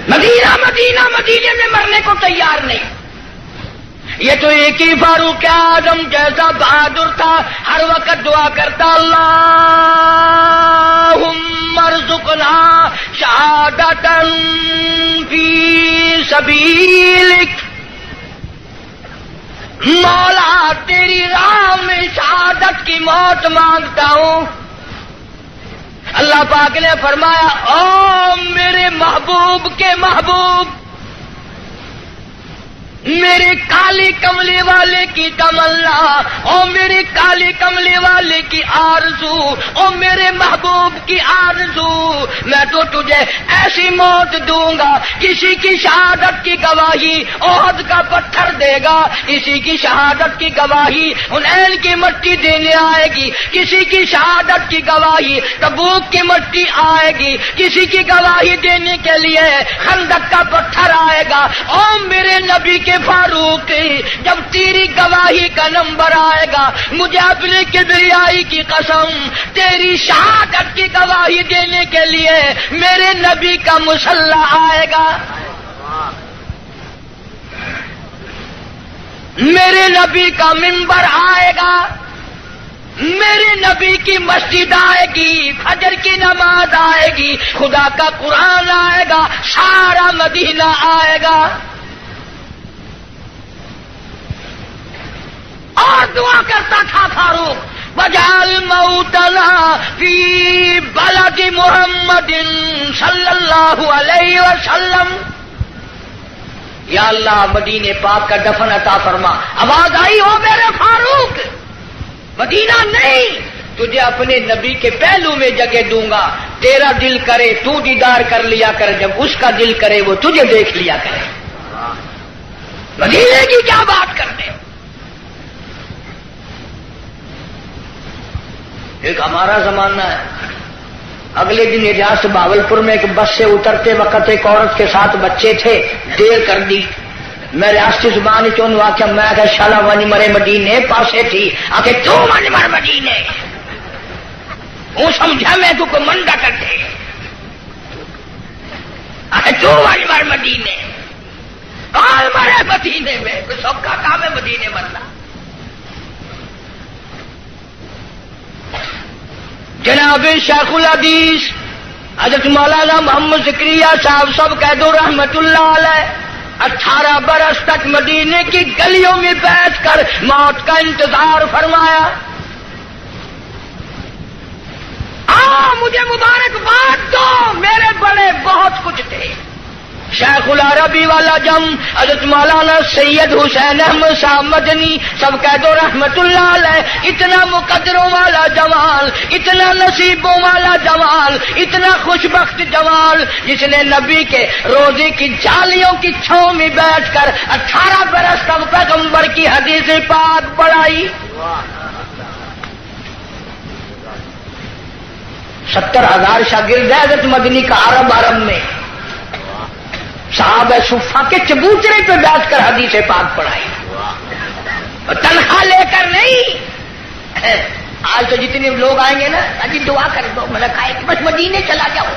مدینہ مدینہ مدینے میں مرنے کو تیار نہیں۔ یہ تو ایک ہی فاروق اعظم جیسا بہادر تھا، ہر وقت دعا کرتا اللہم ارزقنا شہادۃ فی سبیلک۔ مولا تیری راہ میں شہادت کی موت مانگتا ہوں۔ اللہ پاک نے فرمایا او میرے محبوب کے محبوب، میرے کالی کملی والے کی تمنا، او میرے کالی کملی والے کی آرزو، او میرے محبوب کی آرزو، میں تو تجھے ایسی موت دوں گا، کسی کی شہادت کی گواہی احد کا پتھر دے گا، کسی کی شہادت کی گواہی حنین کی مٹی دینے آئے گی، کسی کی شہادت کی گواہی تبوک کی مٹی آئے گی، کسی کی گواہی دینے کے لیے خندق کا پتھر آئے گا۔ او میرے نبی کے فاروق، جب تیری گواہی کا نمبر آئے گا، مجھے اپنے کبریائی کی قسم تیری شہادت کی گواہی دینے کے لیے میرے نبی کا مصلی آئے گا، میرے نبی کا منبر آئے گا، میرے نبی کی مسجد آئے گی، فجر کی نماز آئے گی، خدا کا قرآن آئے گا، سارا مدینہ آئے گا۔ اور دعا کرتا تھا فاروق وجعل موتنا فی بلد محمد صلی اللہ علیہ وسلم، یا اللہ مدینے پاک کا دفن عطا فرما۔ آواز آئی ہو میرے فاروق، مدینہ نہیں، تجھے اپنے نبی کے پہلو میں جگہ دوں گا، تیرا دل کرے تو دیدار کر لیا کر، جب اس کا دل کرے وہ تجھے دیکھ لیا کرے۔ مدینے کی کیا بات کرتے ہو؟ ایک ہمارا زمانہ ہے، اگلے دن اجاز بہاولپور میں ایک بس سے اترتے وقت ایک عورت کے ساتھ بچے تھے، دیر کر دی، میں ریاستی زبان چون واقعہ میں کہ شالا ونی مرے مدینے پاسے تھی آکے تو ونی مر مدینے وہ سمجھا میں تو کو منڈا کرتے آکے تو ونی مر مدینے کال مرے مدینے میں کوئی سب کا کام ہے مدینے مرنا۔ جناب شیخ الحدیث حضرت مولانا محمد زکریا صاحب سب کہہ دو رحمت اللہ علیہ 18 برس تک مدینے کی گلیوں میں بیٹھ کر موت کا انتظار فرمایا۔ مجھے مبارکباد دو، میرے بڑے بہت کچھ تھے، شیخ العربی والا جم، حضرت مولانا سید حسین احمد صاحب مدنی سب کہہ دو رحمت اللہ علیہ، اتنا مقدروں والا جمال، اتنا نصیبوں والا جمال، اتنا خوش بخت جمال، جس نے نبی کے روزے کی جالیوں کی چھاؤں میں بیٹھ کر 18 برس تک پیغمبر کی حدیث پاک پڑھائی۔ 70,000 شاگرد ہے حضرت مدنی کا عرب میں، صحابہ صفا کے چبوترے پہ بیٹھ کر حدیث پاک پڑھائی، اور تنخواہ لے کر نہیں۔ آج تو جتنے لوگ آئیں گے نا اجی دعا کر دو، میں نے کہا کہ بس مدینے چلا جاؤ،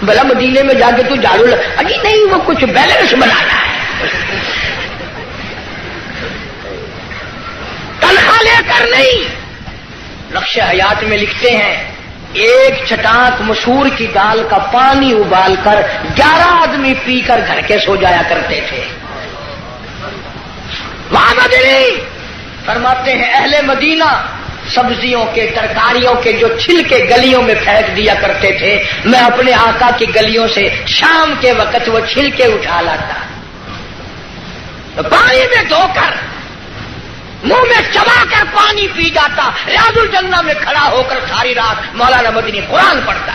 بھلا مدینے میں جا کے تو جھاڑو اجی نہیں، وہ کچھ بیلنس بنانا ہے، تنخواہ لے کر نہیں۔ نقش حیات میں لکھتے ہیں ایک چھٹانک مسور کی دال کا پانی ابال کر 11 آدمی پی کر گھر کے سو جایا کرتے تھے۔ وہاں مدنی فرماتے ہیں اہل مدینہ سبزیوں کے ترکاریوں کے جو چھلکے گلیوں میں پھینک دیا کرتے تھے، میں اپنے آقا کی گلیوں سے شام کے وقت وہ چھلکے اٹھا لاتا، تو پانی میں دھو کر منہ میں چبا کر پانی پی جاتا، ریاض الجنہ میں کھڑا ہو کر ساری رات مولانا مدنی قرآن پڑھتا۔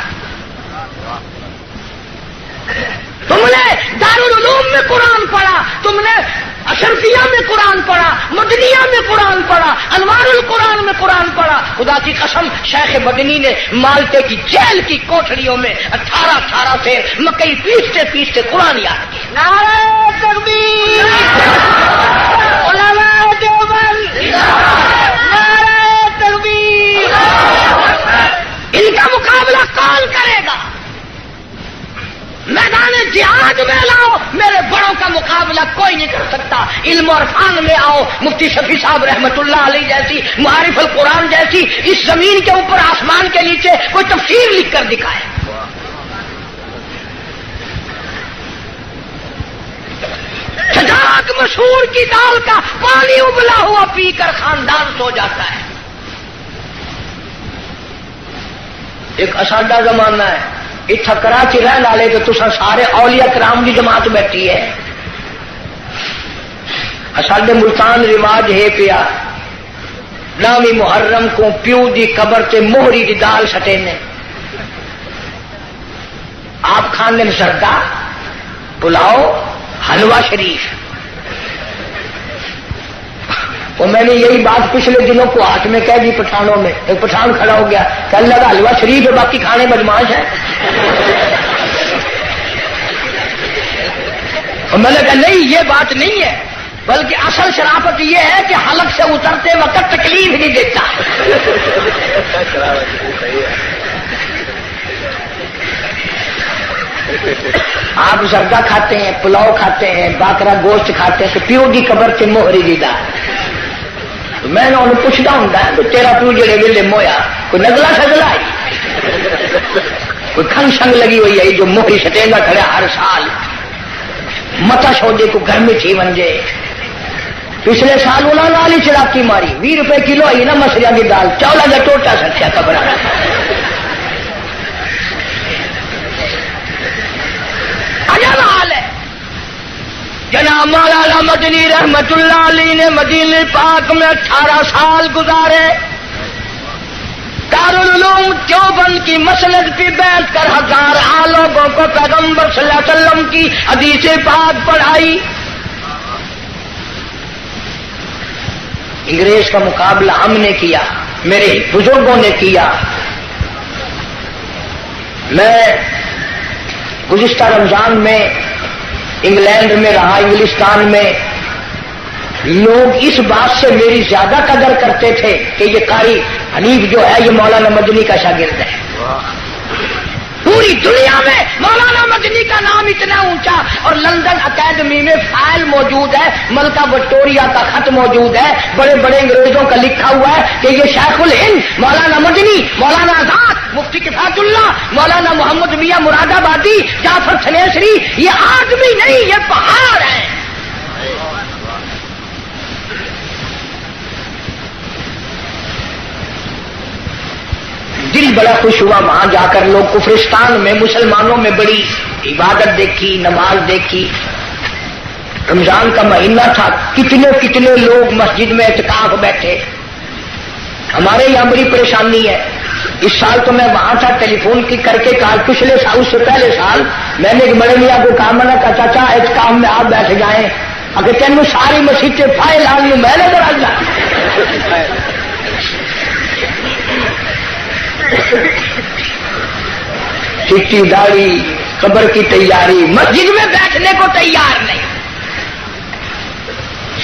تم نے دارالعلوم میں قرآن پڑھا، تم نے اشرفیہ میں قرآن پڑھا، مدنیہ میں قرآن پڑھا، انوار القرآن میں قرآن پڑھا۔ خدا کی قسم شیخ مدنی نے مالٹے کی جیل کی کوٹھڑیوں میں 18 سے مکئی پیستے پیستے قرآن یاد کیا۔ نعرہ تکبیر، علماء دیوبند، نعرہ تکبیر۔ ان کا مقابلہ کون کرے گا؟ میدان جہاد میں لاؤ، میرے بڑوں کا مقابلہ کوئی نہیں کر سکتا۔ علم اور فن میں آؤ، مفتی شفیع صاحب رحمت اللہ علیہ جیسی، معارف القرآن جیسی، اس زمین کے اوپر آسمان کے نیچے کوئی تفسیر لکھ کر دکھائے۔ چھٹانک مسور کی دال کا پانی ابلا ہوا پی کر خاندان سو جاتا ہے۔ ایک اساڈا زمانہ ہے، اتھا کراچی رہن والے تو تسا سارے اولیاء کرام کی جماعت بیٹھی ہے۔ ساڈے ملتان رواج ہے پیا، نامی محرم کو پیو دی قبر تے موہری دی دال سٹے نے، آپ کھانے میں سردا پلاؤ حلوہ شریف۔ اور میں نے یہی بات پچھلے دنوں کو ہاتھ میں کہہ دی پٹھانوں میں، ایک پٹھان کھڑا ہو گیا کہ اللہ کا حلوہ شریف ہے باقی کھانے بدماش ہے۔ اور میں نے کہا نہیں یہ بات نہیں ہے، بلکہ اصل شرافت یہ ہے کہ حلق سے اترتے وقت تکلیف نہیں دیتا۔ آپ زردہ کھاتے ہیں، پلاؤ کھاتے ہیں، باکرا گوشت کھاتے ہیں، تو پیو کی قبر سے موہری دی دال۔ میں نے انہوں پوچھتا ہوں تو تیرا پیو جڑے ویلے مویا کوئی نزلہ سزلہ آئی، کوئی کھنگ شنگ لگی ہوئی ہے جو موہری سٹے گا کھڑا ہر سال متا سودے کو گھر میں تھی ونجے۔ پچھلے سال انہوں نے والی چڑاکی ماری 20 روپے کلو آئی نا مسریاں کی دال، چولا کا ٹوٹا سٹیا قبر۔ عجب حال ہے۔ جناب مولانا مدنی رحمت اللہ علیہ نے مدینے پاک میں 18 سال گزارے، دارالعلوم دیوبند کی مسند پہ بیٹھ کر ہزار لوگوں کو پیغمبر صلی اللہ علیہ وسلم کی حدیث پاک پڑھائی. انگریز کا مقابلہ ہم نے کیا، میرے بزرگوں نے کیا. میں گزشتہ رمضان میں انگلینڈ میں رہا، انگلستان میں. لوگ اس بات سے میری زیادہ قدر کرتے تھے کہ یہ قاری حنیف جو ہے یہ مولانا مدنی کا شاگرد ہے. پوری دنیا میں مولانا مدنی کا نام اتنا اونچا، اور لندن اکیڈمی میں فائل موجود ہے، ملکہ وکٹوریہ کا خط موجود ہے، بڑے بڑے انگریزوں کا لکھا ہوا ہے کہ یہ شیخ الہند مولانا مدنی، مولانا آزاد، مفتی کفایت اللہ، مولانا محمد میاں مراد آبادی، جعفر تھنیسری، یہ آدمی نہیں، یہ پہاڑ ہے. دل بڑا خوش ہوا وہاں جا کر. لوگ کفرستان میں مسلمانوں میں بڑی عبادت دیکھی، نماز دیکھی. رمضان کا مہینہ تھا، کتنے کتنے لوگ مسجد میں اعتکاف بیٹھے. ہمارے یہاں بڑی پریشانی ہے. اس سال تو میں وہاں تھا، ٹیلی فون کی کر کے کہا، پچھلے سال اس سے پہلے سال میں نے ایک بڑے میاں کو کہا، میں نے کہا چاچا اعتکاف میں آپ بیٹھ جائیں. اگر تینوں ساری مسجد سے فائل آ گئی میں نے بڑا جا چٹی داڑھی قبر کی تیاری، مسجد میں بیٹھنے کو تیار نہیں.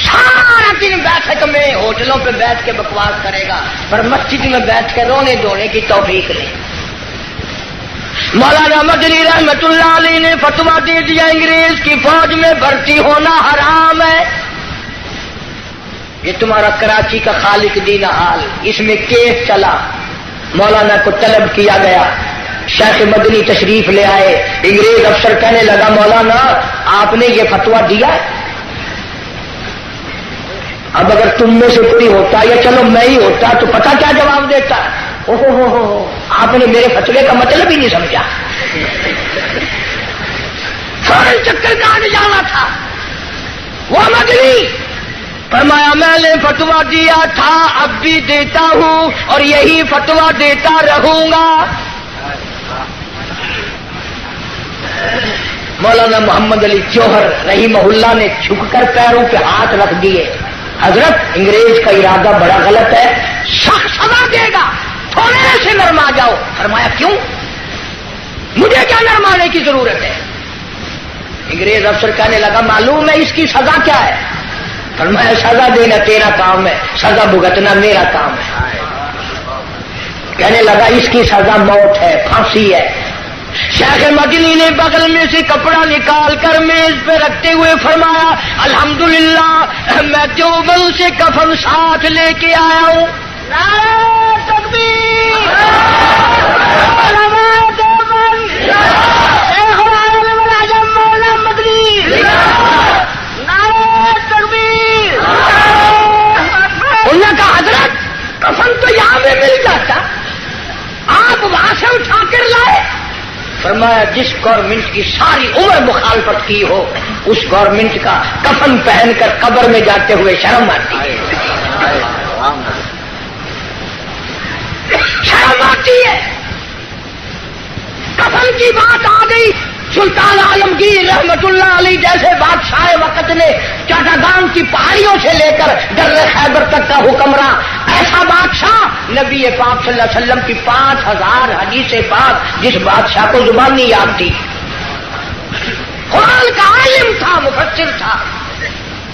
سارا دن بیٹھک میں ہوٹلوں پہ بیٹھ کے بکواس کرے گا، پر مسجد میں بیٹھ کے رونے دھونے کی توفیق نہیں. مولانا مدنی رحمت اللہ علیہ نے فتویٰ دے دیا انگریز کی فوج میں بھرتی ہونا حرام ہے. یہ تمہارا کراچی کا خالق دین حال، اس میں کیس چلا، مولانا کو طلب کیا گیا، شیخ مدنی تشریف لے آئے. انگریز افسر کہنے لگا مولانا آپ نے یہ فتویٰ دیا. اب اگر تم میں سے کوئی ہوتا یا چلو میں ہی ہوتا تو پتہ کیا جواب دیتا. اوہو آپ نے میرے فتوے کا مطلب ہی نہیں سمجھا. فوراً چکر کاٹ جانا تھا. وہ مدنی فرمایا میں نے فتویٰ دیا تھا، اب بھی دیتا ہوں اور یہی فتویٰ دیتا رہوں گا. مولانا محمد علی جوہر رحمہ اللہ نے جھک کر پیروں پہ ہاتھ رکھ دیے. حضرت انگریز کا ارادہ بڑا غلط ہے، سخت سزا دے گا، تھوڑے سے نرما جاؤ. فرمایا کیوں؟ مجھے کیا نرمانے کی ضرورت ہے؟ انگریز افسر کہنے لگا معلوم ہے اس کی سزا کیا ہے؟ فرمایا سزا دینا تیرا کام ہے، سزا بھگتنا میرا کام ہے. کہنے لگا اس کی سزا موت ہے، پھانسی ہے. شیخ مدنی نے بغل میں سے کپڑا نکال کر میز پہ رکھتے ہوئے فرمایا الحمدللہ میں دیوبند سے کفن ساتھ لے کے آیا ہوں. نعرہ تکبیر، علماء دیوبند، شیخ العالم العظم مولانا مدنی، نعرہ تکبیر. انہوں نے کہا حضرت کفن تو یہاں میں مل جاتا، آپ وہاں سے اٹھا کر لائے. فرمایا جس گورنمنٹ کی ساری عمر مخالفت کی ہو اس گورنمنٹ کا کفن پہن کر قبر میں جاتے ہوئے شرم آتی ہے. شرم آتی ہے. کفن کی بات آ گئی. سلطان عالمگیر رحمت اللہ علیہ جیسے بادشاہ وقت نے چاٹاگان کی پہاڑیوں سے لے کر در خیبر تک کا حکمراں، ایسا بادشاہ نبی پاک صلی اللہ علیہ وسلم کی 5000 حدیث پاک جس بادشاہ کو زبان نہیں یاد تھی، قرآن کا عالم تھا، مفسر تھا،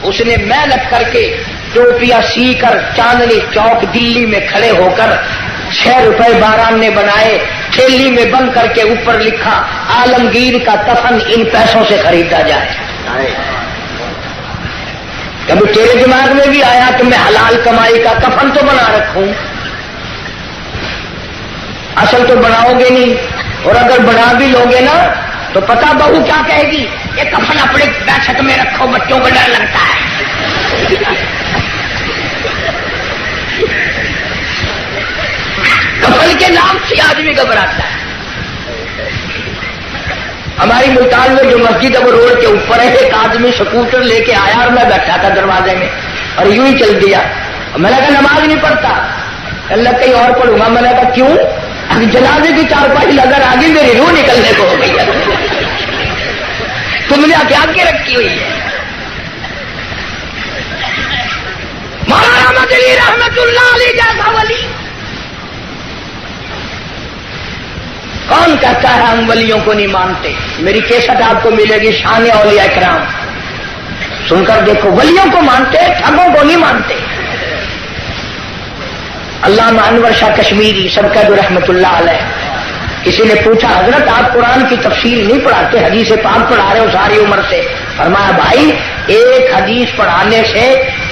اس نے محنت کر کے ٹوپیاں سی کر چاندنی چوک دلی میں کھڑے ہو کر 6 روپے باران نے بنائے، تھیلی میں بند کر کے اوپر لکھا عالمگیر کا کفن ان پیسوں سے خریدا جائے. کبھی تیرے دماغ میں بھی آیا کہ میں حلال کمائی کا کفن تو بنا رکھوں؟ اصل تو بناؤ گے نہیں، اور اگر بنا بھی لوگے نا تو پتہ بہو کیا کہے گی، یہ کفن اپنے بیٹھک میں رکھو، بچوں کو ڈر لگتا ہے. کفن کے نام سے آدمی گھبراتا ہے. ہماری ملتان میں جو مسجد ہے وہ روڈ کے اوپر ہے. ایک آدمی سکوٹر لے کے آیا اور میں بیٹھا تھا دروازے میں اور یوں ہی چل دیا. میں نے کہا نماز نہیں پڑھتا. اللہ کہیں اور پڑھوں گا. میں نے کہا کیوں؟ ابھی جنازے کی چارپائی لگا آگے میری روح نکلنے کو ہو گئی ہے. تم نے کیا کے رکھی ہوئی ہے. مولانا مدنی رحمت اللہ علیہ جیسا ولی کون کہتا ہے ہم ولیوں کو نہیں مانتے؟ میری کیسٹ آپ کو ملے گی شان اولیاء کرام، سن کر دیکھو. ولیوں کو مانتے، ٹھگوں کو نہیں مانتے. علامہ انور شاہ کشمیری سب کا جو رحمت اللہ علیہ، کسی نے پوچھا حضرت آپ قرآن کی تفسیر نہیں پڑھاتے، حدیث پاک پڑھا رہے ہو ساری عمر سے؟ فرمایا بھائی ایک حدیث پڑھانے سے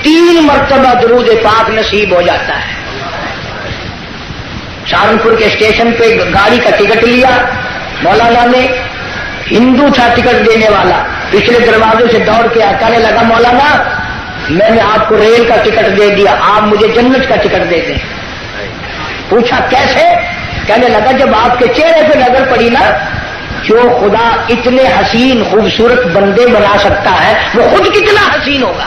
3 مرتبہ درود پاک نصیب ہو جاتا ہے. سہارنپور کے اسٹیشن پہ گاڑی کا ٹکٹ لیا مولانا نے، ہندو تھا ٹکٹ دینے والا، پچھلے دروازے سے دوڑ کے کہنے لگا مولانا میں نے آپ کو ریل کا ٹکٹ دے دیا، آپ مجھے جنت کا ٹکٹ دے دیں. پوچھا کیسے؟ کہنے لگا جب آپ کے چہرے پہ نظر پڑی نا، جو خدا اتنے حسین خوبصورت بندے بنا سکتا ہے وہ خود کتنا حسین ہوگا.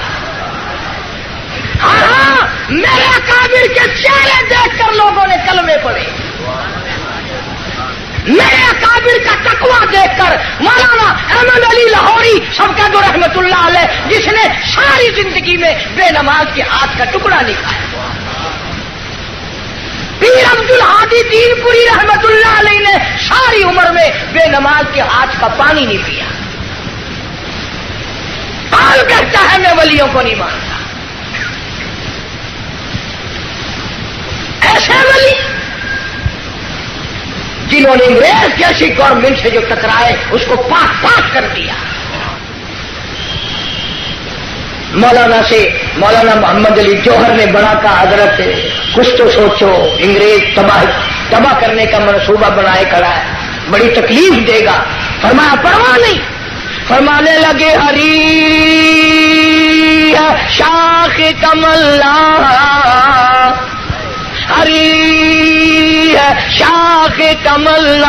ہاں میرے اکابر کے چہرے دیکھ کر لوگوں نے کلمے پڑھے، میرے اکابر کا تقویٰ دیکھ کر مولانا احمد علی لاہوری سب کا جو رحمت اللہ علیہ، جس نے ساری زندگی میں بے نماز کے ہاتھ کا ٹکڑا نہیں کھایا. پیر عبد الحادی دین پوری رحمت اللہ علیہ نے ساری عمر میں بے نماز کے ہاتھ کا پانی نہیں پیا. کون کہتا ہے میں ولیوں کو نہیں مانتا؟ ایسے ولی جنہوں نے انگریز جیسی گورنمنٹ سے جو ٹکرائے اس کو پاک پاک کر دیا. مولانا سے مولانا محمد علی جوہر نے بڑا کہا حضرت کچھ تو سوچو، انگریز تباہ کرنے کا منصوبہ بنائے کھڑا ہے، بڑی تکلیف دے گا. فرمایا پرواہ نہیں. فرمانے لگے ہری شاخ کمل ہری شاخ کمل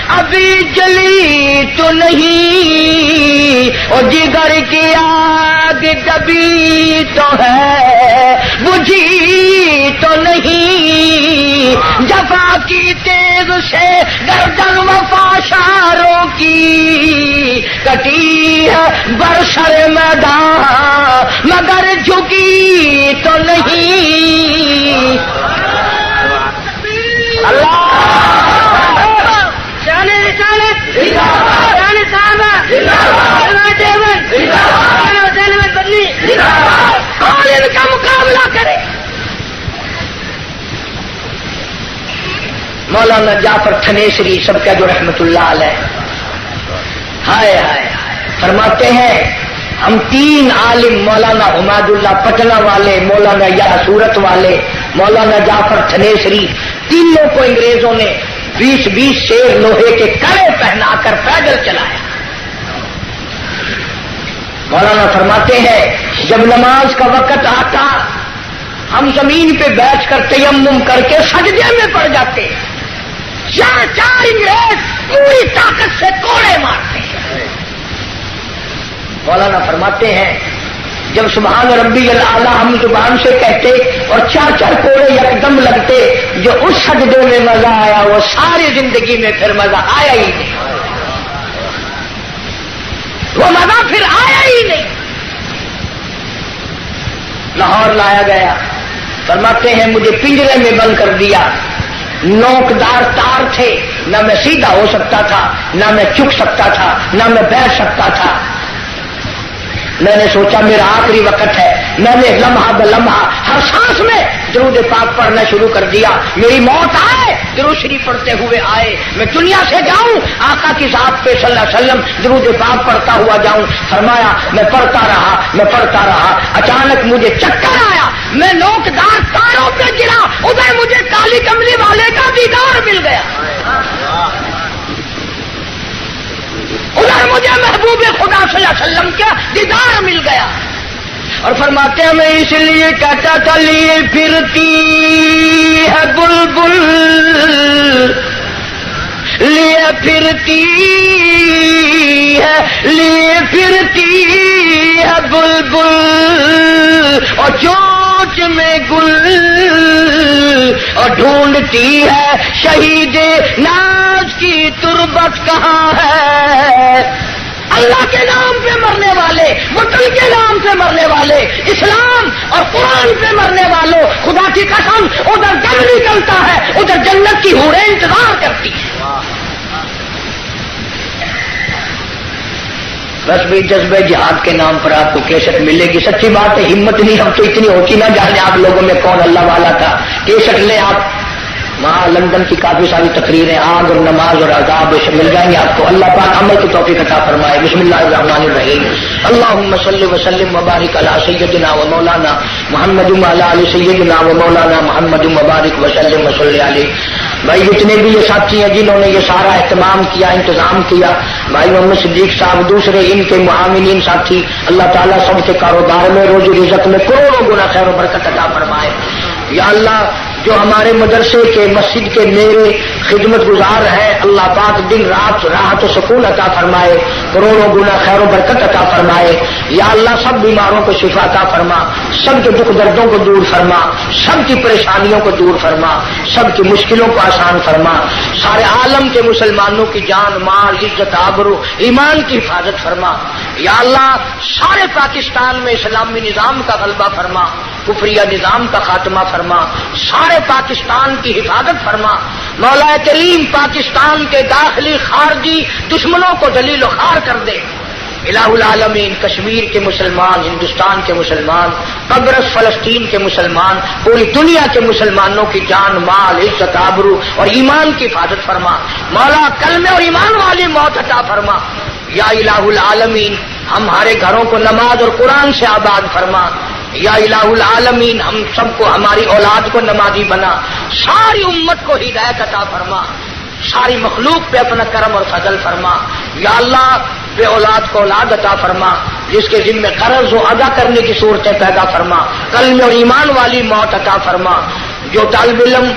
ابھی جلی تو نہیں، اور جگر کی آگ دبی تو ہے بجھی تو نہیں، جفا کی تیز سے گردن وفا شاروں کی کٹی ہے برسر میدان مگر جھکی تو نہیں. اللہ شان رسالت شان صحابہ کون ان کا مقابلہ کرے؟ مولانا جعفر تھنیسری سب کا جو رحمت اللہ علیہ، ہائے ہائے فرماتے ہیں ہم 3 عالم مولانا حماد اللہ پٹنہ والے، مولانا یا سورت والے، مولانا جعفر تھنیسری، تینوں کو انگریزوں نے 20 شیر لوہے کے کڑے پہنا کر پیدل چلایا. مولانا فرماتے ہیں جب نماز کا وقت آتا ہم زمین پہ بیٹھ کر تیمم کر کے سجدے میں پڑ جاتے. 4 انگریز پوری طاقت سے کوڑے مارتے. مولانا فرماتے ہیں جب سبحان ربی الاعلیٰ ہم زبان سے کہتے اور 4 کوڑے یکدم لگتے، جو اس سجدے میں مزہ آیا وہ ساری زندگی میں پھر مزہ آیا ہی نہیں، وہ مزہ پھر آیا ہی نہیں. لاہور لایا گیا، فرماتے ہیں مجھے پنجرے میں بند کر دیا، نوکدار تار تھے، نہ میں سیدھا ہو سکتا تھا، نہ میں جھک سکتا تھا، نہ میں بیٹھ سکتا تھا. میں نے سوچا میرا آخری وقت ہے، میں نے لمحہ بلمحہ ہر سانس میں درود پاک پڑھنا شروع کر دیا. میری موت آئے درود شریف پڑھتے ہوئے آئے، میں دنیا سے جاؤں آقا کی ذات پہ صلی اللہ علیہ وسلم درود پاک پڑھتا ہوا جاؤں. فرمایا میں پڑھتا رہا، اچانک مجھے چکر آیا، میں نوکدار تاروں پہ گرا، ادھر مجھے کالی کملی والے کا دیدار مل گیا، ادھر مجھے محبوب خدا صلی اللہ علیہ وسلم کا دیدار مل گیا. اور فرماتے ہیں میں اس لیے کہتا تھا لیے پھرتی ہے بلبل، لیے پھرتی ہے بلبل، اور چوچ میں گل اور ڈھونڈتی ہے شہید ناز کی تربت کہاں ہے. اللہ کے نام پہ مرنے والے، وطن کے نام پہ مرنے والے، اسلام اور قرآن پہ مرنے والوں، خدا کی قسم ادھر دم نکلتا ہے، ادھر جنت کی حوریں انتظار کرتی ہیں. بس بھی جذبہ جہاد کے نام پر آپ کو کیسٹ ملے گی. سچی بات ہے، ہمت نہیں ہم تو اتنی ہوتی نہ جانے آپ لوگوں میں کون اللہ والا تھا. کیسٹ لیں آپ، وہاں لندن کی کافی ساری تقریریں آگ اور نماز اور عذاب مل جائیں گے آپ کو. اللہ پاک عمل کی توفیق عطا فرمائے. بسم اللہ الرحمن الرحیم. اللہم صلی وسلم وبارک علی سیدنا و مولانا محمد وعلی آل سیدنا و مولانا محمد وبارک وسلم وصلی علیہ. بھائی جتنے بھی یہ ساتھی ہیں جنہوں نے یہ سارا اہتمام کیا، انتظام کیا، بھائی محمد صدیق صاحب، دوسرے ان کے معاونین ساتھی، اللہ تعالیٰ سب کے کاروبار میں، روزی رزق میں کروڑوں گنا خیر و برکت عطا فرمائے. یا اللہ جو ہمارے مدرسے کے مسجد کے میرے خدمت گزار ہیں، اللہ پاک دن رات راحت و سکون عطا فرمائے، کروڑوں گنا خیر و برکت عطا فرمائے. یا اللہ سب بیماروں کو شفا عطا فرما، سب کے دکھ دردوں کو دور فرما، سب کی پریشانیوں کو دور فرما، سب کی مشکلوں کو آسان فرما. سارے عالم کے مسلمانوں کی جان، مال، عزت، آبرو، ایمان کی حفاظت فرما. یا اللہ سارے پاکستان میں اسلامی نظام کا غلبہ فرما، کفریہ نظام کا خاتمہ فرما، سارے پاکستان کی حفاظت فرما. مولا کریم پاکستان کے داخلی خارجی دشمنوں کو ذلیل و خوار کر دے. الہ العالمین کشمیر کے مسلمان، ہندوستان کے مسلمان، قبرص فلسطین کے مسلمان، پوری دنیا کے مسلمانوں کی جان، مال، عزت، آبرو اور ایمان کی حفاظت فرما. مولا کلمے اور ایمان والی موت عطا فرما. یا الہ العالمین ہمارے گھروں کو نماز اور قرآن سے آباد فرما. یا الہ العالمین ہم سب کو، ہماری اولاد کو نمازی بنا. ساری امت کو ہدایت عطا فرما. ساری مخلوق پہ اپنا کرم اور فضل فرما. یا اللہ بے اولاد کو اولاد عطا فرما، جس کے ذمہ قرض ہو ادا کرنے کی صورتیں پیدا فرما. کلمے اور ایمان والی موت عطا فرما. جو طالب علم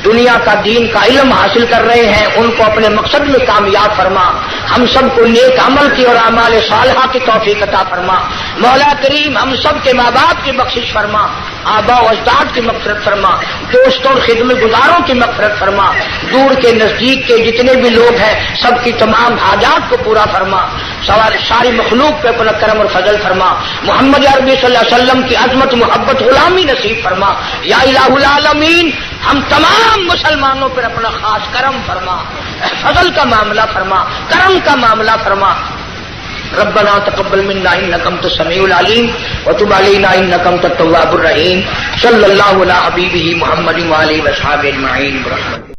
دنیا کا دین کا علم حاصل کر رہے ہیں ان کو اپنے مقصد میں کامیاب فرما. ہم سب کو نیک عمل کی اور اعمال صالحہ کی توفیق عطا فرما. مولا کریم ہم سب کے ماں باپ کی بخشش فرما، آبا و اجداد کی مغفرت فرما، دوستوں اور خدمت گزاروں کی مغفرت فرما. دور کے نزدیک کے جتنے بھی لوگ ہیں سب کی تمام حاجات کو پورا فرما. ساری مخلوق پہ اپنا کرم اور فضل فرما. محمد عربی صلی اللہ علیہ وسلم کی عظمت، محبت، غلامی نصیب فرما. یا الہ العالمین ہم تمام مسلمانوں پر اپنا خاص کرم فرما، فضل کا معاملہ فرما، کرم کا معاملہ فرما. ربنا تقبل منا انك انت السميع العليم وتب علينا انك انت التواب الرحيم. صلی اللہ علی حبیبہ محمد وآلہ وصحبہ اجمعین.